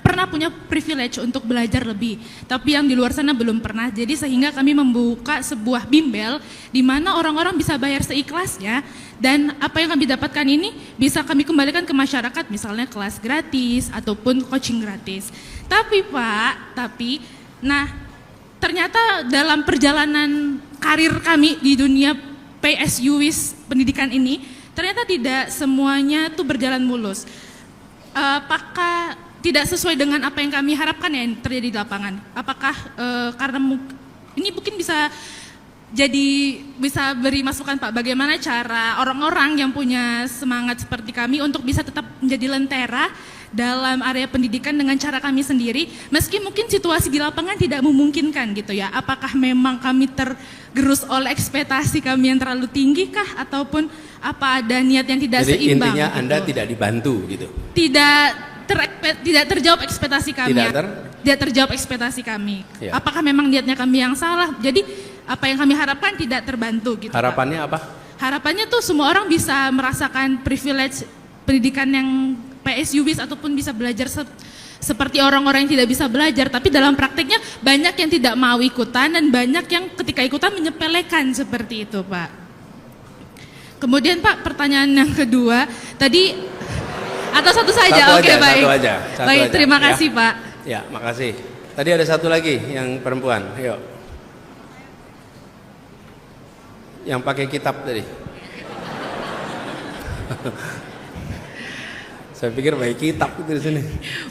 pernah punya privilege untuk belajar lebih, tapi yang di luar sana belum pernah. Jadi sehingga kami membuka sebuah bimbel di mana orang-orang bisa bayar seikhlasnya dan apa yang kami dapatkan ini bisa kami kembalikan ke masyarakat, misalnya kelas gratis ataupun coaching gratis. Tapi Pak, ternyata dalam perjalanan karir kami di dunia PSU-WIS pendidikan ini, ternyata tidak semuanya tuh berjalan mulus. Apakah tidak sesuai dengan apa yang kami harapkan ya yang terjadi di lapangan? Apakah karena ini mungkin bisa beri masukan Pak, bagaimana cara orang-orang yang punya semangat seperti kami untuk bisa tetap menjadi lentera dalam area pendidikan dengan cara kami sendiri, meski mungkin situasi di lapangan tidak memungkinkan gitu ya. Apakah memang kami tergerus oleh ekspektasi kami yang terlalu tinggi kah, ataupun apa ada niat yang tidak Jadi seimbang? intinya gitu? Anda tidak dibantu gitu. Tidak terjawab ekspektasi kami. Tidak terjawab ekspektasi kami. Ya. Apakah memang niatnya kami yang salah? Jadi apa yang kami harapkan tidak terbantu gitu. Harapannya Pak. apa? Harapannya tuh semua orang bisa merasakan privilege pendidikan yang PSU-WIS ataupun bisa belajar seperti orang-orang yang tidak bisa belajar, tapi dalam prakteknya banyak yang tidak mau ikutan dan banyak yang ketika ikutan menyepelekan seperti itu Pak. Kemudian Pak, pertanyaan yang kedua tadi atau satu saja? Oke, baik. Satu aja. Baik, terima kasih Pak. Ya, makasih. Tadi ada satu lagi yang perempuan. Ayo. Yang pakai kitab tadi. Saya pikir baik kitab itu di sini.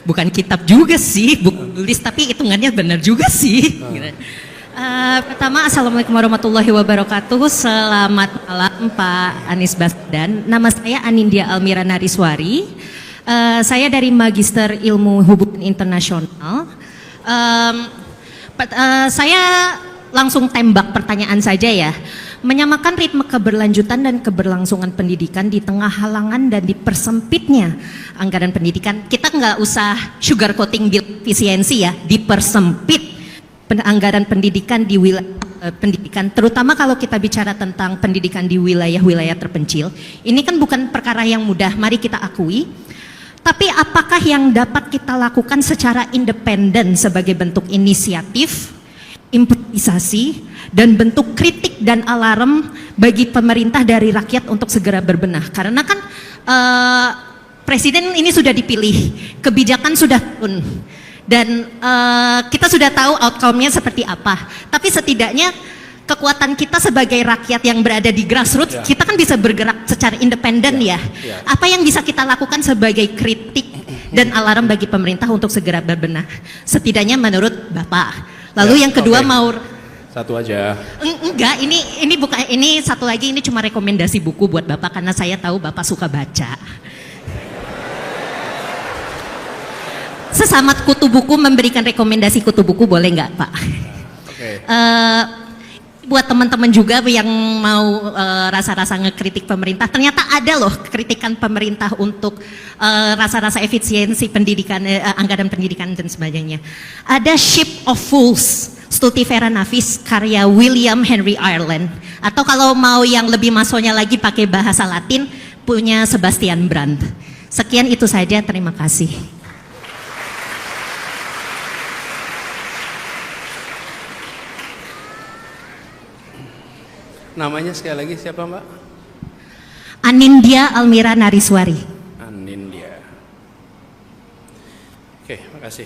Bukan kitab juga sih, buku tulis, tapi hitungannya benar juga sih. Pertama, Assalamualaikum warahmatullahi wabarakatuh. Selamat malam Pak Anies Baswedan. Nama saya Anindya Almira Nariswari. Saya dari Magister Ilmu Hubungan Internasional. Saya langsung tembak pertanyaan saja ya. Menyamakan ritme keberlanjutan dan keberlangsungan pendidikan di tengah halangan dan dipersempitnya anggaran pendidikan. Kita nggak usah sugar coating bill efisiensi ya, dipersempit anggaran pendidikan di wilayah pendidikan, terutama kalau kita bicara tentang pendidikan di wilayah-wilayah terpencil. Ini kan bukan perkara yang mudah, mari kita akui. Tapi apakah yang dapat kita lakukan secara independen sebagai bentuk inisiatif, improvisasi, dan bentuk kritik dan alarm bagi pemerintah dari rakyat untuk segera berbenah? Karena kan presiden ini sudah dipilih, kebijakan sudah turun, dan kita sudah tahu outcome-nya seperti apa. Tapi setidaknya kekuatan kita sebagai rakyat yang berada di grassroots, kita kan bisa bergerak secara independen ya. Apa yang bisa kita lakukan sebagai kritik dan alarm bagi pemerintah untuk segera berbenah? Setidaknya menurut Bapak. Lalu yang kedua mau satu aja. Enggak, ini bukan, ini satu lagi, ini cuma rekomendasi buku buat Bapak karena saya tahu Bapak suka baca. Sesama kutu buku memberikan rekomendasi kutu buku boleh nggak Pak? Oke. Buat teman-teman juga yang mau rasa-rasa ngekritik pemerintah, ternyata ada loh kritikan pemerintah untuk rasa-rasa efisiensi pendidikan, anggaran pendidikan dan sebagainya. Ada Ship of Fools, Stultifera Navis, karya William Henry Ireland. Atau kalau mau yang lebih masonya lagi pakai bahasa Latin, punya Sebastian Brandt. Sekian itu saja, terima kasih. Namanya sekali lagi siapa Mbak? Anindya Almira Nariswari. Anindya. Oke, makasih.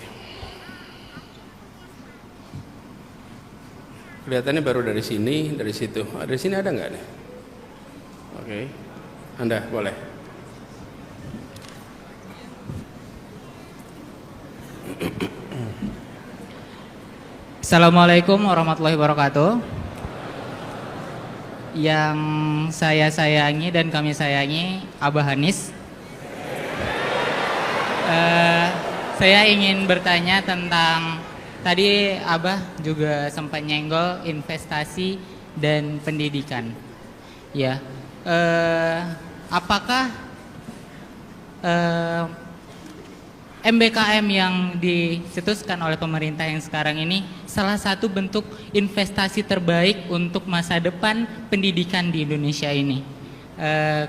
Kelihatannya baru dari sini, dari situ. Dari sini ada nggak nih? Oke, Anda boleh. Assalamualaikum warahmatullahi wabarakatuh. Yang saya sayangi dan kami sayangi Abah Anies. Saya ingin bertanya tentang, tadi Abah juga sempat nyenggol investasi dan pendidikan. Ya, apakah MBKM yang dicetuskan oleh pemerintah yang sekarang ini salah satu bentuk investasi terbaik untuk masa depan pendidikan di Indonesia ini?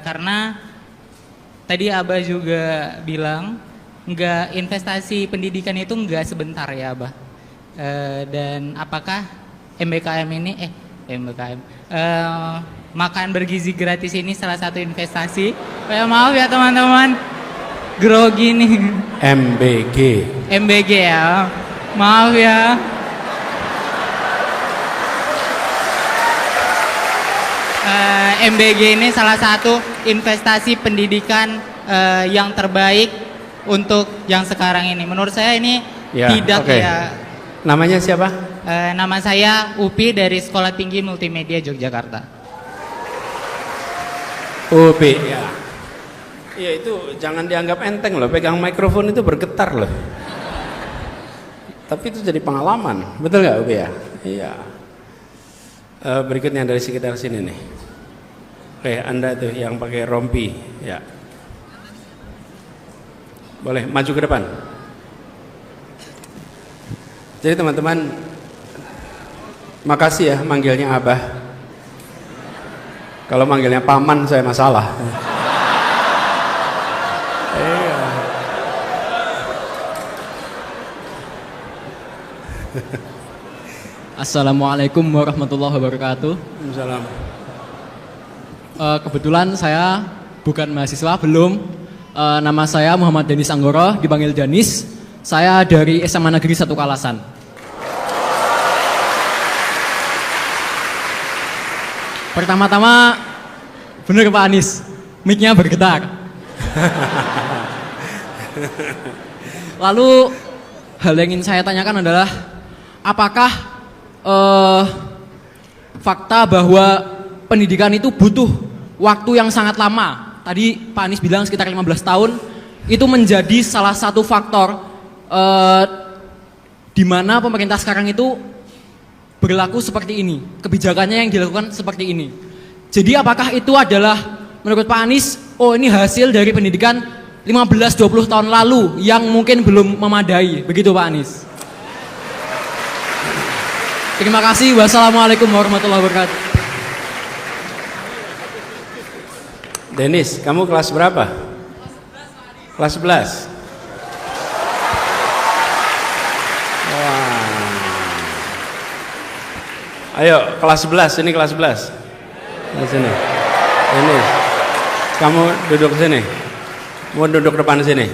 Karena tadi Abah juga bilang nggak, investasi pendidikan itu nggak sebentar ya Abah. Dan apakah MBKM ini makan bergizi gratis ini salah satu investasi? Maaf ya teman-teman, grogi nih. MBG ya, maaf ya. MBG ini salah satu investasi pendidikan yang terbaik untuk yang sekarang ini. Menurut saya ini tidak ya. Namanya siapa? Nama saya Upi dari Sekolah Tinggi Multimedia Yogyakarta. Upi ya. Iya, itu jangan dianggap enteng loh, pegang mikrofon itu bergetar loh. Tapi itu jadi pengalaman, betul nggak Upi ya? Iya. Berikutnya dari sekitar sini nih. Oke, Anda tuh yang pakai rompi, ya. Boleh maju ke depan. Jadi teman-teman, makasih ya manggilnya Abah. Kalau manggilnya paman saya masalah. Assalamualaikum warahmatullahi wabarakatuh. Salam. Kebetulan saya bukan mahasiswa, belum. Nama saya Muhammad Denis Anggoro, dipanggil Danis. Saya dari SMA Negeri 1 Kalasan. Pertama-tama, bener Pak Anies, mic-nya bergetar. Lalu hal yang ingin saya tanyakan adalah apakah fakta bahwa pendidikan itu butuh waktu yang sangat lama. Tadi Pak Anies bilang sekitar 15 tahun itu menjadi salah satu faktor di mana pemerintah sekarang itu berlaku seperti ini, kebijakannya yang dilakukan seperti ini. Jadi apakah itu adalah menurut Pak Anies, oh ini hasil dari pendidikan 15-20 tahun lalu yang mungkin belum memadai, begitu Pak Anies? Terima kasih, wassalamualaikum warahmatullahi wabarakatuh. Denis, kamu kelas berapa? Kelas 11. Ayo, kelas 11, ini kelas 11. Di sini. Ini. Kamu duduk sini. Mau duduk depan sini.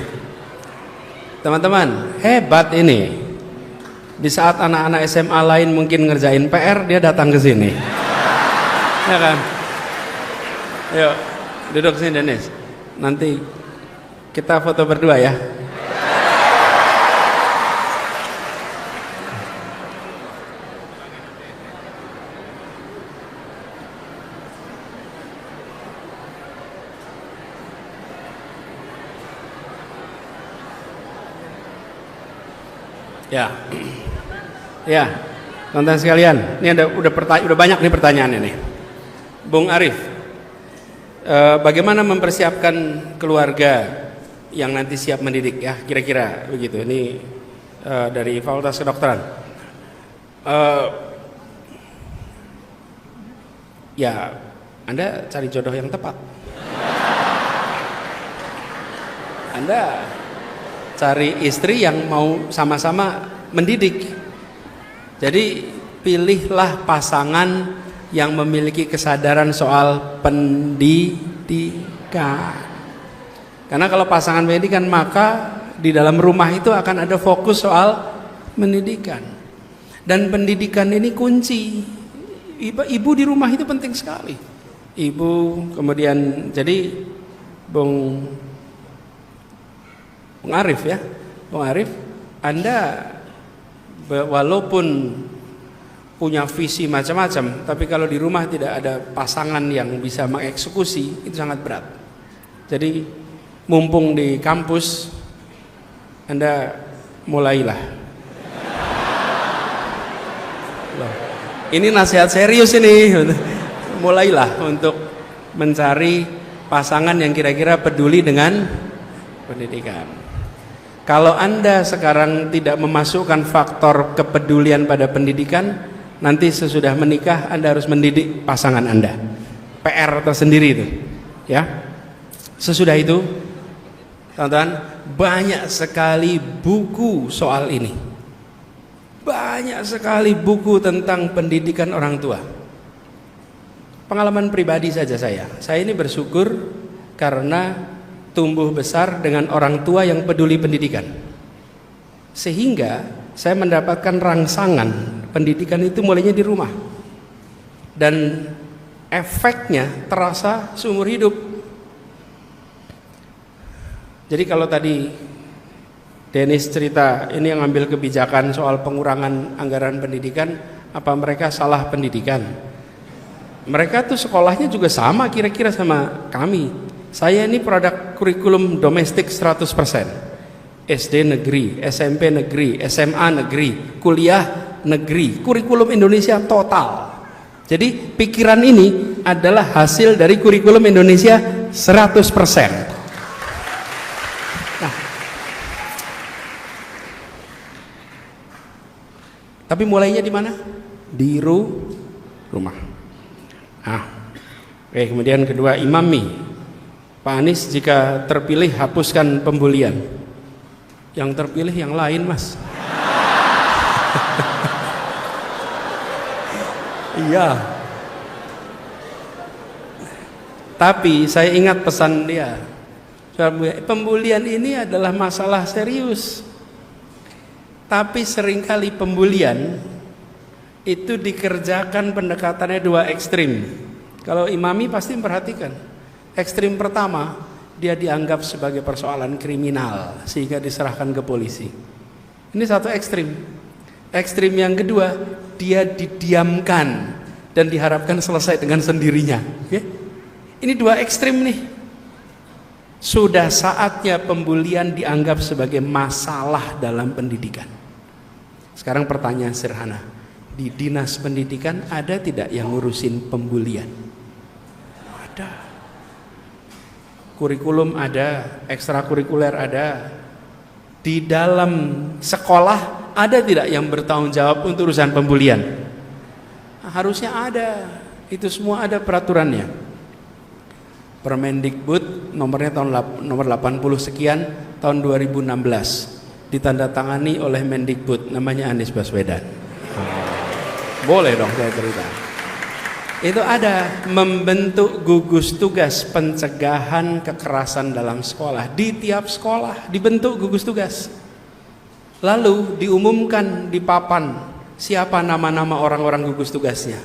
Teman-teman, hebat ini. Di saat anak-anak SMA lain mungkin ngerjain PR, dia datang ke sini. Ya kan? Ayo, duduk sini Dennis. Nanti kita foto berdua ya. Ya, ya, teman-teman sekalian, ini udah banyak nih pertanyaan ini. Bung Arif, bagaimana mempersiapkan keluarga yang nanti siap mendidik ya, kira-kira begitu. Ini dari Fakultas Kedokteran. Ya, Anda cari jodoh yang tepat. Anda cari istri yang mau sama-sama mendidik. Jadi pilihlah pasangan yang memiliki kesadaran soal pendidikan. Karena kalau pasangan pendidikan, maka di dalam rumah itu akan ada fokus soal pendidikan. Dan pendidikan ini kunci. Ibu di rumah itu penting sekali. Ibu, kemudian jadi Bung Arif ya, Bung Arif, Anda walaupun punya visi macam-macam, tapi kalau di rumah tidak ada pasangan yang bisa mengeksekusi, itu sangat berat. Jadi mumpung di kampus, Anda mulailah. Loh, ini nasihat serius ini. Mulailah untuk mencari pasangan yang kira-kira peduli dengan pendidikan. Kalau Anda sekarang tidak memasukkan faktor kepedulian pada pendidikan, nanti sesudah menikah Anda harus mendidik pasangan Anda. PR tersendiri itu. Ya. Sesudah itu, teman-teman, banyak sekali buku soal ini. Banyak sekali buku tentang pendidikan orang tua. Pengalaman pribadi saja saya ini bersyukur karena tumbuh besar dengan orang tua yang peduli pendidikan, sehingga saya mendapatkan rangsangan pendidikan itu mulainya di rumah, dan efeknya terasa seumur hidup. Jadi kalau tadi Dennis cerita ini yang ngambil kebijakan soal pengurangan anggaran pendidikan, apa mereka salah pendidikan? Mereka tuh sekolahnya juga sama kira-kira sama kami. Saya ini produk kurikulum domestik 100%. SD negeri, SMP negeri, SMA negeri, kuliah negeri, kurikulum Indonesia total. Jadi pikiran ini adalah hasil dari kurikulum Indonesia 100%. Nah, tapi mulainya di mana? Di rumah. Nah, oke, kemudian kedua, imami. Pak Anies jika terpilih hapuskan pembulian. Yang terpilih yang lain, Mas. Iya. Tapi saya ingat pesan dia. Pembulian ini adalah masalah serius. Tapi seringkali pembulian itu dikerjakan pendekatannya dua ekstrim. Kalau imami pasti memperhatikan. Ekstrim pertama, dia dianggap sebagai persoalan kriminal sehingga diserahkan ke polisi. Ini satu ekstrim. Ekstrim yang kedua, dia didiamkan dan diharapkan selesai dengan sendirinya. Ya? Ini dua ekstrim nih. Sudah saatnya pembulian dianggap sebagai masalah dalam pendidikan. Sekarang pertanyaan sederhana, di dinas pendidikan ada tidak yang ngurusin pembulian? Ada. Kurikulum ada, ekstrakurikuler ada. Di dalam sekolah ada tidak yang bertanggung jawab untuk urusan pembulian? Nah, harusnya ada. Itu semua ada peraturannya. Permendikbud nomornya nomor 80 sekian tahun 2016 ditandatangani oleh Mendikbud, namanya Anies Baswedan. Boleh dong saya cerita. Itu ada membentuk gugus tugas pencegahan kekerasan dalam sekolah. Di tiap sekolah dibentuk gugus tugas. Lalu diumumkan di papan siapa nama-nama orang-orang gugus tugasnya.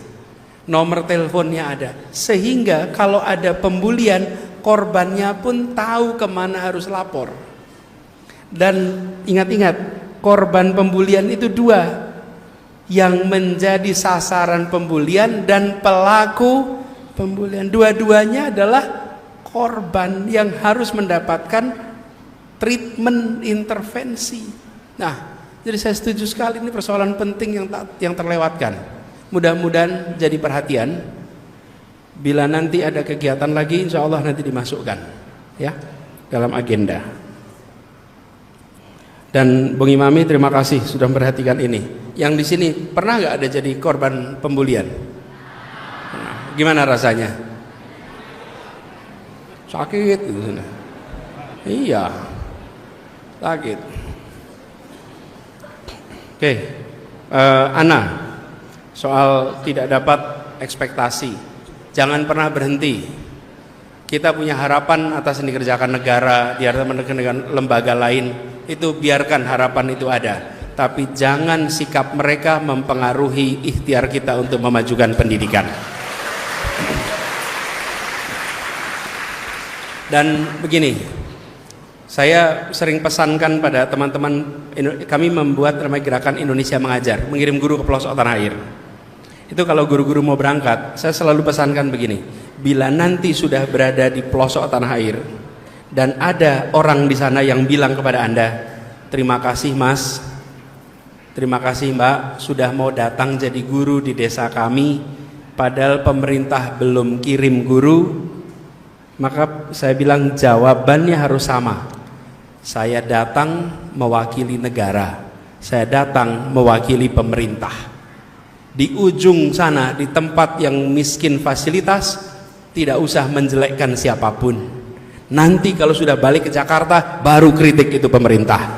Nomor teleponnya ada. Sehingga kalau ada pembulian, korbannya pun tahu kemana harus lapor. Dan ingat-ingat, korban pembulian itu dua, yang menjadi sasaran pembulian dan pelaku pembulian. Dua-duanya adalah korban yang harus mendapatkan treatment intervensi. Nah, jadi saya setuju sekali, ini persoalan penting yang terlewatkan. Mudah-mudahan jadi perhatian. Bila nanti ada kegiatan lagi, insya Allah nanti dimasukkan ya dalam agenda. Dan Bung Imami, terima kasih sudah memperhatikan ini. Yang di sini pernah nggak ada jadi korban pembulian? Nah, gimana rasanya? Sakit gitu. Iya, sakit. Oke, Ana, soal tidak dapat ekspektasi, jangan pernah berhenti. Kita punya harapan atas yang dikerjakan negara, diharapkan dengan lembaga lain, itu biarkan harapan itu ada. Tapi jangan sikap mereka mempengaruhi ikhtiar kita untuk memajukan pendidikan. Dan begini, saya sering pesankan pada teman-teman, kami membuat namanya Gerakan Indonesia Mengajar, mengirim guru ke pelosok tanah air. Itu kalau guru-guru mau berangkat, saya selalu pesankan begini, bila nanti sudah berada di pelosok tanah air dan ada orang di sana yang bilang kepada Anda, terima kasih Mas, terima kasih Mbak, sudah mau datang jadi guru di desa kami, padahal pemerintah belum kirim guru, maka saya bilang jawabannya harus sama. Saya datang mewakili negara, saya datang mewakili pemerintah. Di ujung sana, di tempat yang miskin fasilitas, tidak usah menjelekkan siapapun. Nanti kalau sudah balik ke Jakarta, baru kritik itu pemerintah.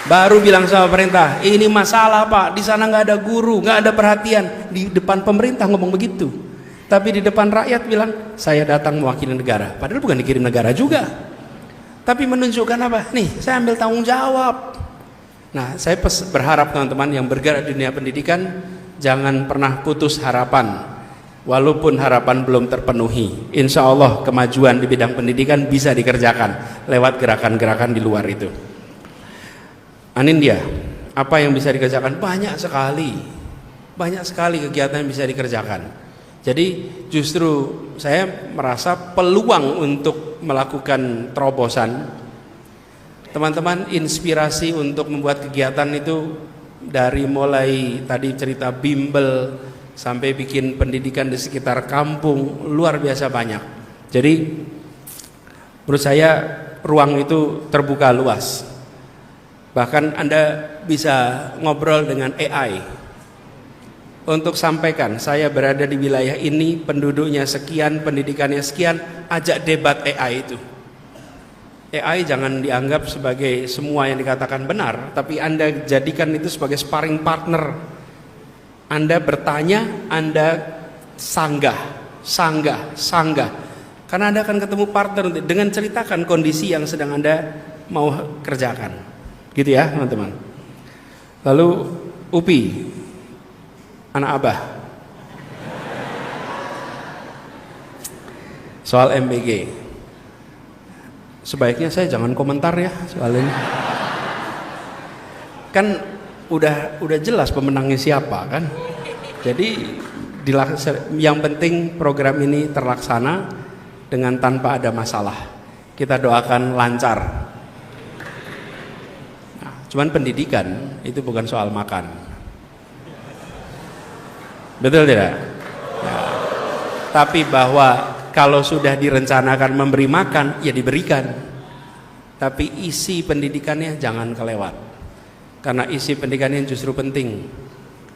Baru bilang sama pemerintah, ini masalah Pak, di sana nggak ada guru, nggak ada perhatian. Di depan pemerintah ngomong begitu, tapi di depan rakyat bilang saya datang mewakili negara. Padahal bukan dikirim negara juga, tapi menunjukkan apa? Nih, saya ambil tanggung jawab. Nah, saya berharap teman-teman yang bergerak di dunia pendidikan jangan pernah putus harapan, walaupun harapan belum terpenuhi. Insya Allah kemajuan di bidang pendidikan bisa dikerjakan lewat gerakan-gerakan di luar itu. Anindya, apa yang bisa dikerjakan? Banyak sekali kegiatan yang bisa dikerjakan. Jadi justru saya merasa peluang untuk melakukan terobosan. Teman-teman, inspirasi untuk membuat kegiatan itu dari mulai tadi cerita bimbel sampai bikin pendidikan di sekitar kampung, luar biasa banyak. Jadi menurut saya ruang itu terbuka luas. Bahkan Anda bisa ngobrol dengan AI untuk sampaikan, saya berada di wilayah ini, penduduknya sekian, pendidikannya sekian, ajak debat AI itu. AI jangan dianggap sebagai semua yang dikatakan benar, tapi Anda jadikan itu sebagai sparring partner. Anda bertanya, Anda sanggah. Karena Anda akan ketemu partner dengan ceritakan kondisi yang sedang Anda mau kerjakan. Gitu ya teman-teman. Lalu Upi, anak Abah. soal MBG. Sebaiknya saya jangan komentar ya soal ini. Kan udah jelas pemenangnya siapa kan. Jadi yang penting program ini terlaksana dengan tanpa ada masalah. Kita doakan lancar. Nah, cuman pendidikan itu bukan soal makan. Betul tidak? Ya. Tapi bahwa kalau sudah direncanakan memberi makan, ya diberikan. Tapi isi pendidikannya jangan kelewat. Karena isi pendidikannya justru penting.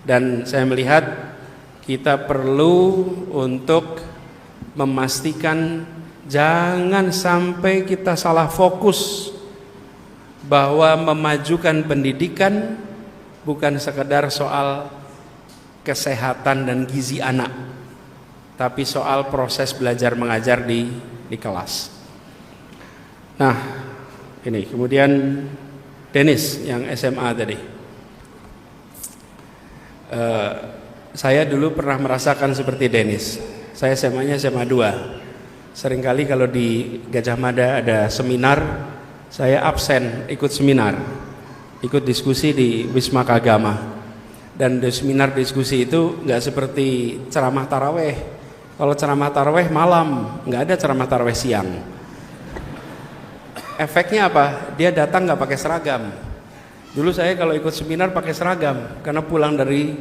Dan saya melihat kita perlu untuk memastikan jangan sampai kita salah fokus bahwa memajukan pendidikan bukan sekedar soal kesehatan dan gizi anak, tapi soal proses belajar mengajar di kelas. Nah, ini kemudian Dennis yang SMA tadi. Saya dulu pernah merasakan seperti Dennis. Saya SMA-nya SMA 2. Seringkali kalau di Gajah Mada ada seminar, saya absen ikut seminar, ikut diskusi di Wisma Kagama. Dan di seminar diskusi itu nggak seperti ceramah taraweh. Kalau ceramah taraweh malam, nggak ada ceramah taraweh siang. Efeknya apa? Dia datang nggak pakai seragam. Dulu saya kalau ikut seminar pakai seragam karena pulang dari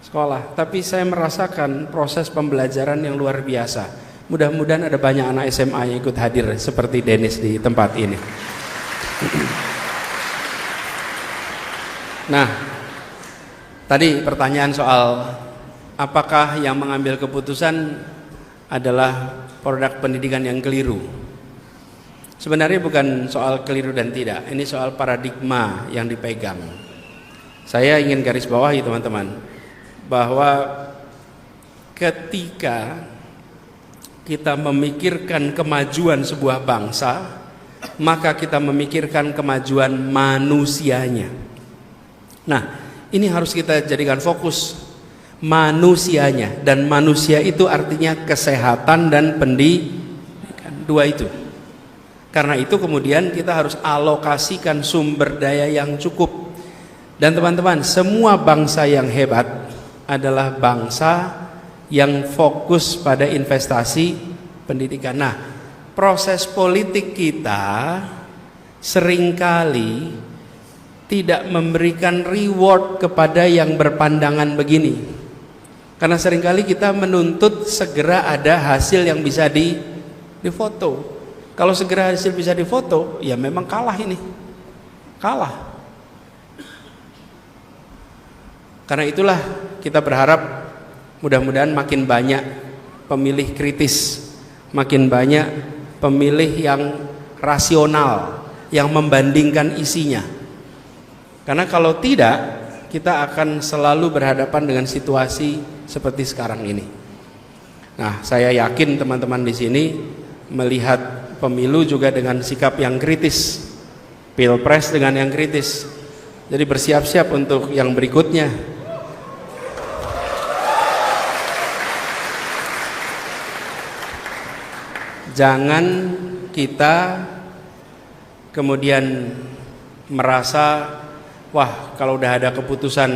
sekolah. Tapi saya merasakan proses pembelajaran yang luar biasa. Mudah-mudahan ada banyak anak SMA yang ikut hadir seperti Dennis di tempat ini. Nah, tadi pertanyaan soal apakah yang mengambil keputusan adalah produk pendidikan yang keliru. Sebenarnya bukan soal keliru dan tidak, ini soal paradigma yang dipegang. Saya ingin garis bawahi teman-teman, bahwa ketika kita memikirkan kemajuan sebuah bangsa, maka kita memikirkan kemajuan manusianya. Nah, ini harus kita jadikan fokus, manusianya. Dan manusia itu artinya kesehatan dan pendidikan, dua itu. Karena itu kemudian kita harus alokasikan sumber daya yang cukup. Dan teman-teman, semua bangsa yang hebat adalah bangsa yang fokus pada investasi pendidikan. Nah, proses politik kita seringkali tidak memberikan reward kepada yang berpandangan begini. Karena seringkali kita menuntut segera ada hasil yang bisa difoto. Kalau segera hasil bisa difoto, ya memang kalah ini. Kalah. Karena itulah kita berharap mudah-mudahan makin banyak pemilih kritis, makin banyak pemilih yang rasional, yang membandingkan isinya. Karena kalau tidak, kita akan selalu berhadapan dengan situasi seperti sekarang ini. Nah, saya yakin teman-teman di sini melihat pemilu juga dengan sikap yang kritis, pilpres dengan yang kritis. Jadi bersiap-siap untuk yang berikutnya. Jangan kita kemudian merasa, wah kalau udah ada keputusan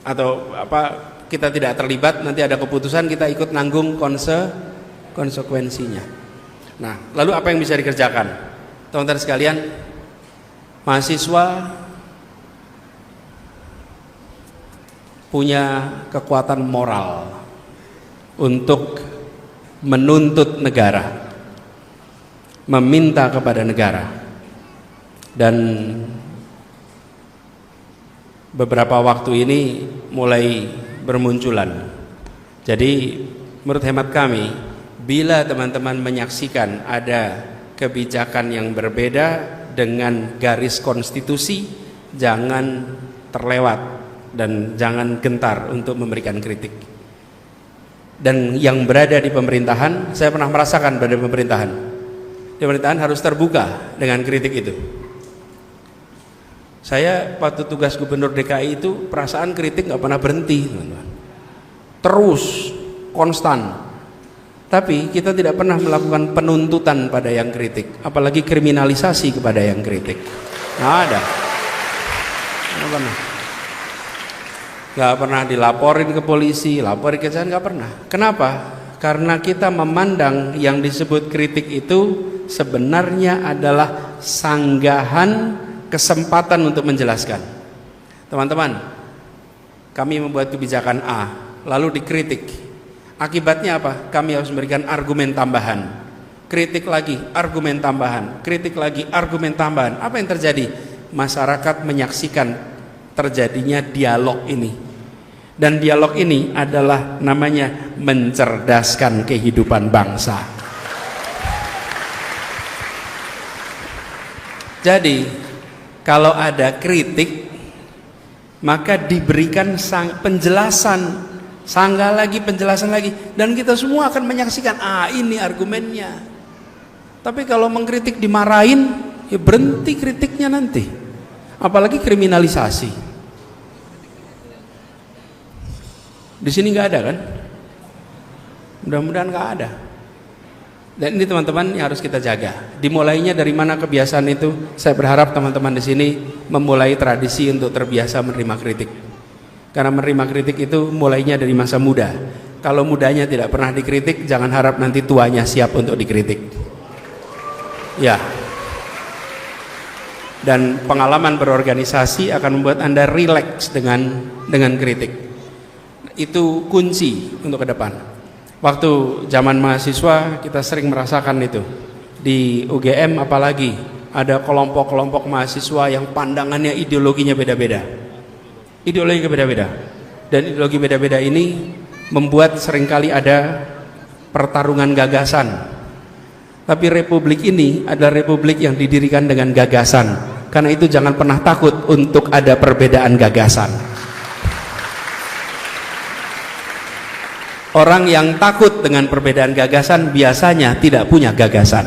atau apa kita tidak terlibat, nanti ada keputusan kita ikut nanggung konsekuensinya. Nah, lalu apa yang bisa dikerjakan? Teman-teman sekalian, mahasiswa punya kekuatan moral untuk menuntut negara, meminta kepada negara. Dan beberapa waktu ini mulai bermunculan. Jadi menurut hemat kami, bila teman-teman menyaksikan ada kebijakan yang berbeda dengan garis konstitusi, jangan terlewat dan jangan gentar untuk memberikan kritik. Dan yang berada di pemerintahan, saya pernah merasakan berada di pemerintahan. Di pemerintahan harus terbuka dengan kritik itu. Saya waktu tugas gubernur DKI itu perasaan kritik nggak pernah berhenti, teman-teman. Terus, konstan. Tapi kita tidak pernah melakukan penuntutan pada yang kritik, apalagi kriminalisasi kepada yang kritik. Nggak ada. Nggak pernah dilaporin ke polisi, laporin ke saya, nggak pernah. Kenapa? Karena kita memandang yang disebut kritik itu sebenarnya adalah sanggahan kesempatan untuk menjelaskan. Teman-teman, kami membuat kebijakan A, lalu dikritik. Akibatnya apa? Kami harus memberikan argumen tambahan. Kritik lagi, argumen tambahan. Kritik lagi, argumen tambahan. Apa yang terjadi? Masyarakat menyaksikan terjadinya dialog ini. Dan dialog ini adalah namanya mencerdaskan kehidupan bangsa. Jadi, kalau ada kritik, maka diberikan penjelasan. Sanggah lagi, penjelasan lagi, dan kita semua akan menyaksikan, ini argumennya. Tapi kalau mengkritik dimarahin, ya berhenti kritiknya nanti. Apalagi kriminalisasi. Di sini nggak ada kan? Mudah-mudahan nggak ada. Dan ini teman-teman yang harus kita jaga. Dimulainya dari mana kebiasaan itu? Saya berharap teman-teman di sini memulai tradisi untuk terbiasa menerima kritik. Karena menerima kritik itu mulainya dari masa muda. Kalau mudanya tidak pernah dikritik, jangan harap nanti tuanya siap untuk dikritik. Ya. Dan pengalaman berorganisasi akan membuat Anda rileks dengan kritik. Itu kunci untuk ke depan. Waktu zaman mahasiswa kita sering merasakan itu. Di UGM apalagi ada kelompok-kelompok mahasiswa yang pandangannya, ideologinya beda-beda. Ideologi beda-beda, dan ideologi beda-beda ini membuat seringkali ada pertarungan gagasan. Tapi republik ini adalah republik yang didirikan dengan gagasan. Karena itu jangan pernah takut untuk ada perbedaan gagasan. Orang yang takut dengan perbedaan gagasan biasanya tidak punya gagasan.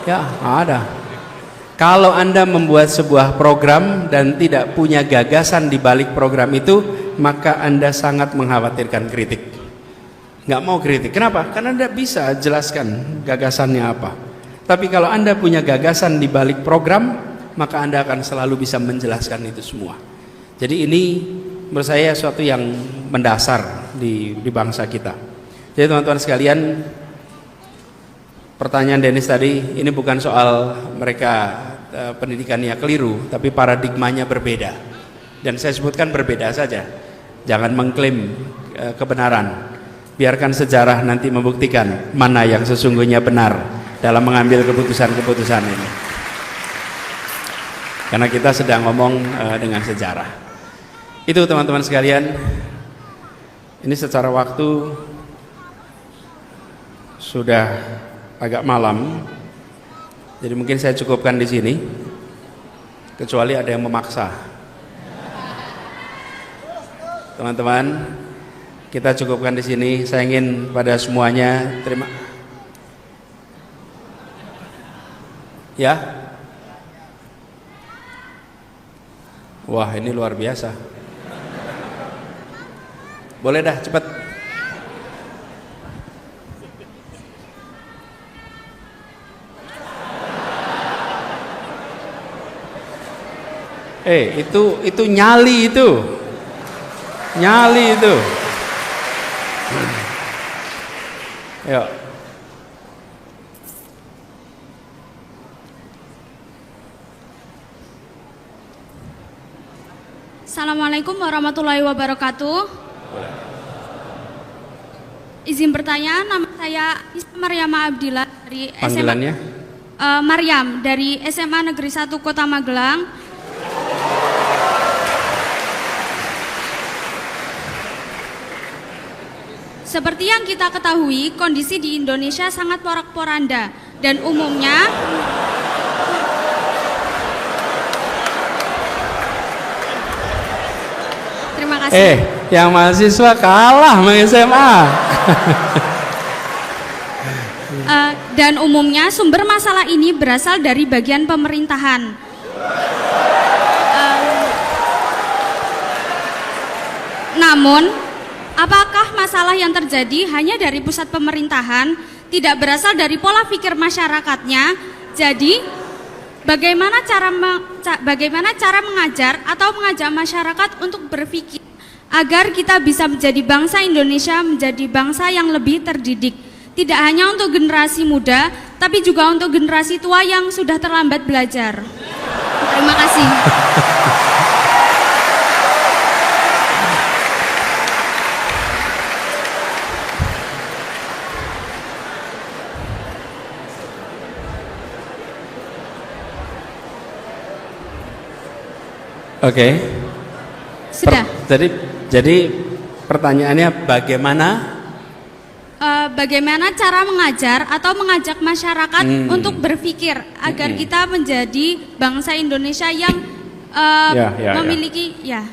Ya, ada. Kalau Anda membuat sebuah program dan tidak punya gagasan di balik program itu, maka Anda sangat mengkhawatirkan kritik. Nggak mau kritik. Kenapa? Karena Anda bisa jelaskan gagasannya apa. Tapi kalau Anda punya gagasan di balik program, maka Anda akan selalu bisa menjelaskan itu semua. Jadi ini menurut saya suatu yang mendasar di bangsa kita. Jadi teman-teman sekalian, pertanyaan Dennis tadi, ini bukan soal mereka pendidikannya keliru, tapi paradigmanya berbeda. Dan saya sebutkan berbeda saja. Jangan mengklaim kebenaran. Biarkan sejarah nanti membuktikan mana yang sesungguhnya benar dalam mengambil keputusan-keputusan ini. Karena kita sedang ngomong dengan sejarah. Itu teman-teman sekalian. Ini secara waktu sudah agak malam. Jadi mungkin saya cukupkan di sini, kecuali ada yang memaksa. Teman-teman, kita cukupkan di sini. Saya ingin pada semuanya terima. Ya. Wah, ini luar biasa. Boleh dah, cepat. Itu nyali itu. Nyali itu. Yuk. Assalamualaikum warahmatullahi wabarakatuh. Izin bertanya, nama saya Maryama Abdillah dari Panggilannya? Maryam dari SMA Negeri 1 Kota Magelang. Seperti yang kita ketahui, kondisi di Indonesia sangat porak-poranda dan umumnya terima kasih. Yang mahasiswa kalah sama SMA. Dan umumnya sumber masalah ini berasal dari bagian pemerintahan. Apakah masalah yang terjadi hanya dari pusat pemerintahan, tidak berasal dari pola pikir masyarakatnya? Jadi, bagaimana cara mengajar atau mengajak masyarakat untuk berpikir agar kita bisa menjadi bangsa Indonesia menjadi bangsa yang lebih terdidik, tidak hanya untuk generasi muda, tapi juga untuk generasi tua yang sudah terlambat belajar. Terima kasih. Oke. Sudah. Jadi pertanyaannya bagaimana? Bagaimana cara mengajar atau mengajak masyarakat untuk berpikir agar kita menjadi bangsa Indonesia yang memiliki ya.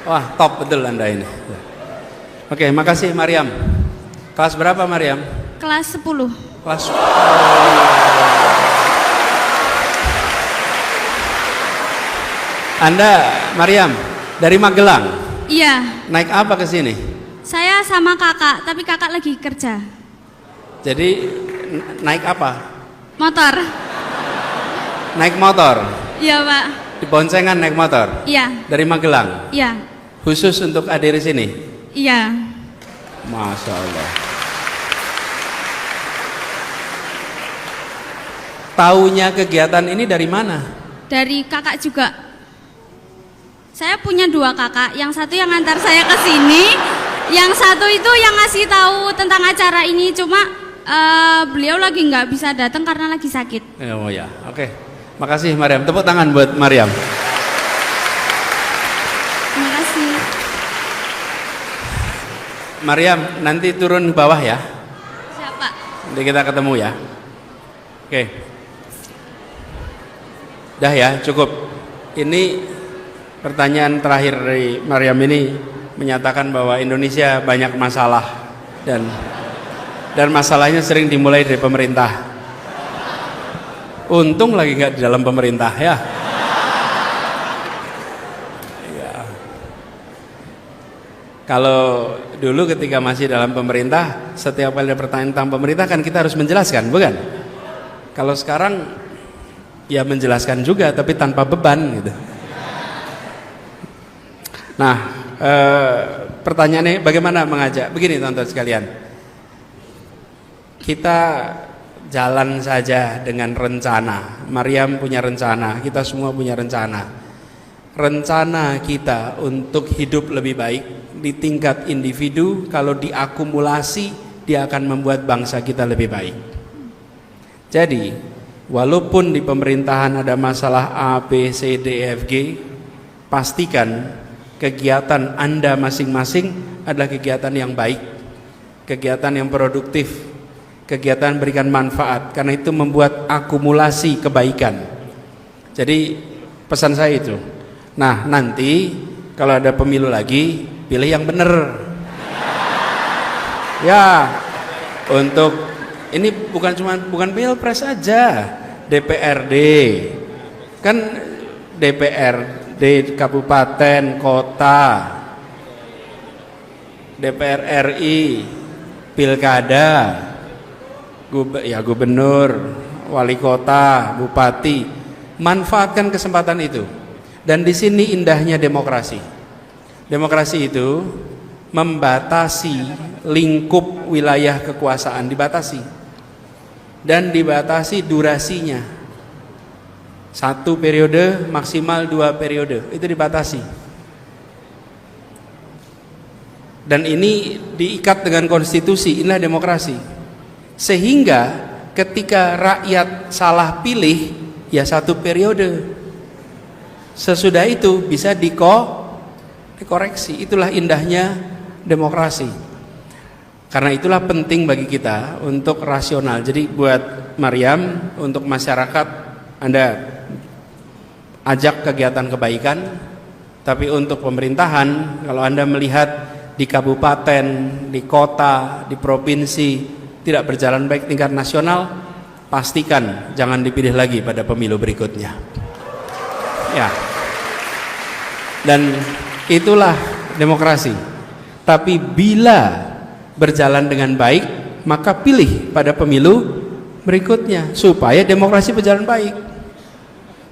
Wah, top betul Anda ini. Oke, makasih Mariam. Kelas berapa Mariam? Kelas 10. Kelas Anda, Mariam, dari Magelang. Iya. Naik apa ke sini? Saya sama kakak, tapi kakak lagi kerja. Jadi naik apa? Motor. Naik motor. Iya, Pak. Di boncengan naik motor. Iya. Dari Magelang. Iya. Khusus untuk hadir di sini. Iya. Masya Allah. Taunya kegiatan ini dari mana? Dari kakak juga. Saya punya 2 kakak, yang satu yang antar saya ke sini, yang satu itu yang ngasih tahu tentang acara ini, cuma beliau lagi nggak bisa datang karena lagi sakit. Oh ya, oke. Makasih Mariam. Tepuk tangan buat Mariam. Terima kasih. Mariam, nanti turun bawah ya. Siapa? Nanti kita ketemu ya. Oke. Dah ya, cukup. Ini pertanyaan terakhir dari Mariam ini menyatakan bahwa Indonesia banyak masalah dan masalahnya sering dimulai dari pemerintah. Untung lagi nggak di dalam pemerintah ya. Kalau dulu ketika masih dalam pemerintah, setiap kali ada pertanyaan tentang pemerintah kan kita harus menjelaskan, bukan? Kalau sekarang ya menjelaskan juga tapi tanpa beban gitu. Nah, pertanyaannya bagaimana mengajak? Begini teman-teman sekalian, kita jalan saja dengan rencana. Mariam punya rencana, kita semua punya rencana. Rencana kita untuk hidup lebih baik di tingkat individu, kalau diakumulasi dia akan membuat bangsa kita lebih baik. Jadi, walaupun di pemerintahan ada masalah A, B, C, D, E, F, G, pastikan kegiatan Anda masing-masing adalah kegiatan yang baik, kegiatan yang produktif, kegiatan berikan manfaat, karena itu membuat akumulasi kebaikan. Jadi pesan saya itu. Nah, nanti kalau ada pemilu lagi, pilih yang benar. Ya, untuk ini bukan pilpres aja, DPRD. Kan DPRD di kabupaten, kota, DPR RI, pilkada, gubernur, wali kota, bupati, manfaatkan kesempatan itu. Dan di sini indahnya demokrasi. Demokrasi itu membatasi lingkup wilayah kekuasaan, dibatasi dan dibatasi durasinya. 1 periode maksimal 2 periode itu dibatasi, dan ini diikat dengan konstitusi. Inilah demokrasi, sehingga ketika rakyat salah pilih ya 1 periode, sesudah itu bisa dikoreksi. Itulah indahnya demokrasi. Karena itulah penting bagi kita untuk rasional. Jadi buat Mariam, untuk masyarakat, Anda ajak kegiatan kebaikan. Tapi untuk pemerintahan, kalau Anda melihat di kabupaten, di kota, di provinsi tidak berjalan baik tingkat nasional, pastikan jangan dipilih lagi pada pemilu berikutnya. Ya. Dan itulah demokrasi. Tapi bila berjalan dengan baik, maka pilih pada pemilu berikutnya supaya demokrasi berjalan baik.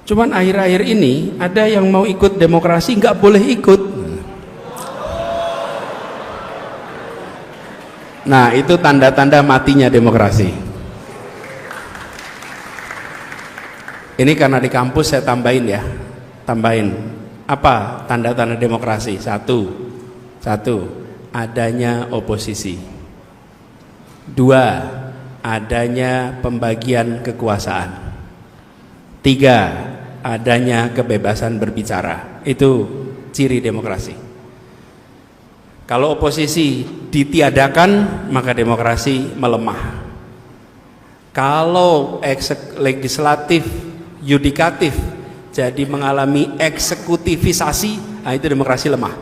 Cuman akhir-akhir ini ada yang mau ikut demokrasi nggak boleh ikut. Nah, itu tanda-tanda matinya demokrasi. Ini karena di kampus saya tambahin ya, tambahin apa tanda-tanda demokrasi? Satu, adanya oposisi. Dua, adanya pembagian kekuasaan. Tiga, adanya kebebasan berbicara. Itu ciri demokrasi. Kalau oposisi ditiadakan, maka demokrasi melemah. Kalau legislatif, yudikatif jadi mengalami eksekutifisasi, nah itu demokrasi lemah.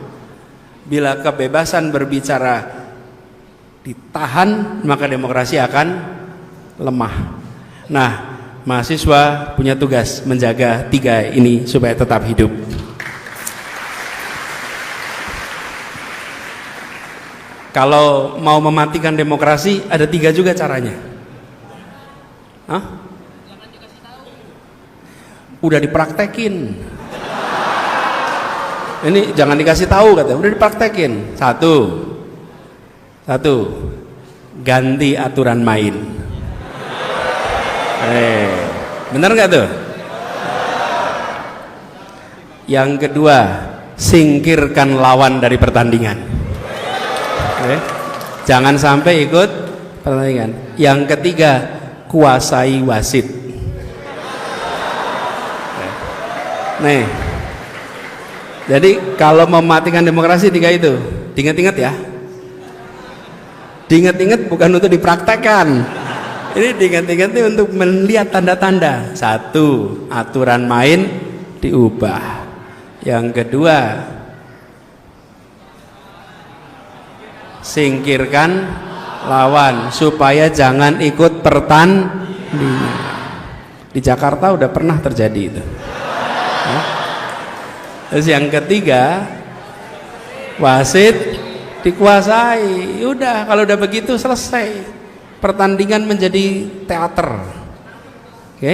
Bila kebebasan berbicara ditahan, maka demokrasi akan lemah. Nah, mahasiswa punya tugas menjaga tiga ini supaya tetap hidup. Kalau mau mematikan demokrasi, ada tiga juga caranya. Hah? Udah dipraktekin. Ini jangan dikasih tahu katanya, udah dipraktekin. Satu, ganti aturan main. Bener nggak tuh? Yang kedua, singkirkan lawan dari pertandingan. Jangan sampai ikut pertandingan. Yang ketiga, kuasai wasit. Nih, jadi kalau mematikan demokrasi tiga itu, diingat-ingat ya. Diingat-ingat bukan untuk dipraktekkan. Ini diingat-ingat untuk melihat tanda-tanda. Satu, aturan main diubah. Yang kedua, singkirkan lawan supaya jangan ikut pertandingan. Di Jakarta udah pernah terjadi itu. Terus yang ketiga, wasit dikuasai. Udah, kalau udah begitu selesai. Pertandingan menjadi teater. Oke?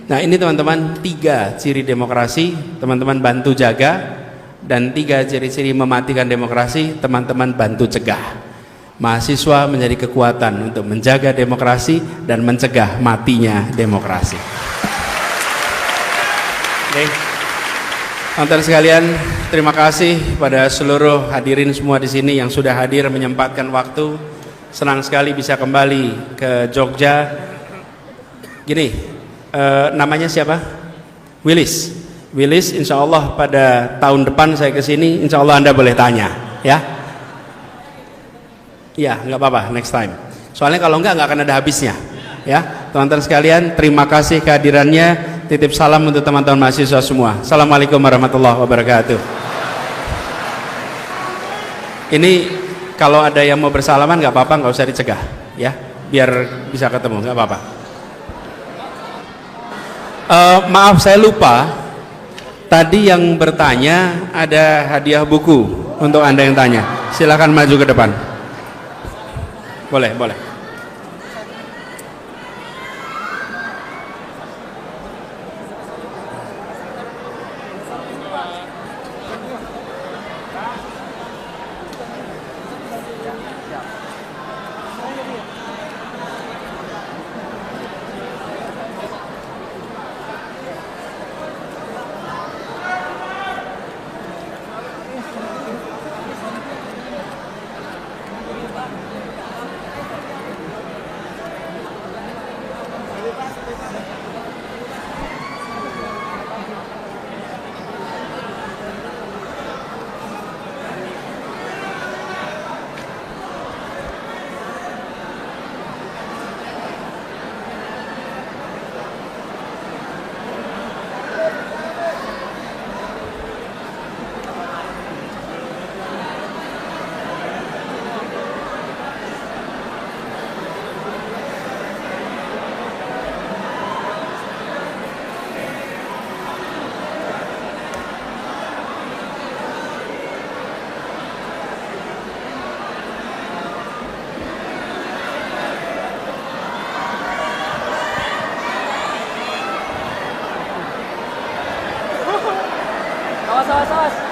Nah, ini teman-teman tiga ciri demokrasi, teman-teman bantu jaga. Dan tiga ciri-ciri mematikan demokrasi, teman-teman bantu cegah. Mahasiswa menjadi kekuatan untuk menjaga demokrasi dan mencegah matinya demokrasi. Oke. Teman-teman sekalian, terima kasih pada seluruh hadirin semua di sini yang sudah hadir menyempatkan waktu. Senang sekali bisa kembali ke Jogja. Gini, namanya siapa? Willis, insya Allah pada tahun depan saya kesini, insya Allah Anda boleh tanya, ya? Iya, nggak apa-apa, next time. Soalnya kalau nggak akan ada habisnya, ya. Teman-teman sekalian, terima kasih kehadirannya. Titip salam untuk teman-teman mahasiswa semua. Assalamualaikum warahmatullahi wabarakatuh. Ini kalau ada yang mau bersalaman nggak apa-apa, nggak usah dicegah, ya. Biar bisa ketemu, nggak apa-apa. Maaf, saya lupa. Tadi yang bertanya ada hadiah buku untuk Anda yang tanya. Silakan maju ke depan. Boleh. Awas.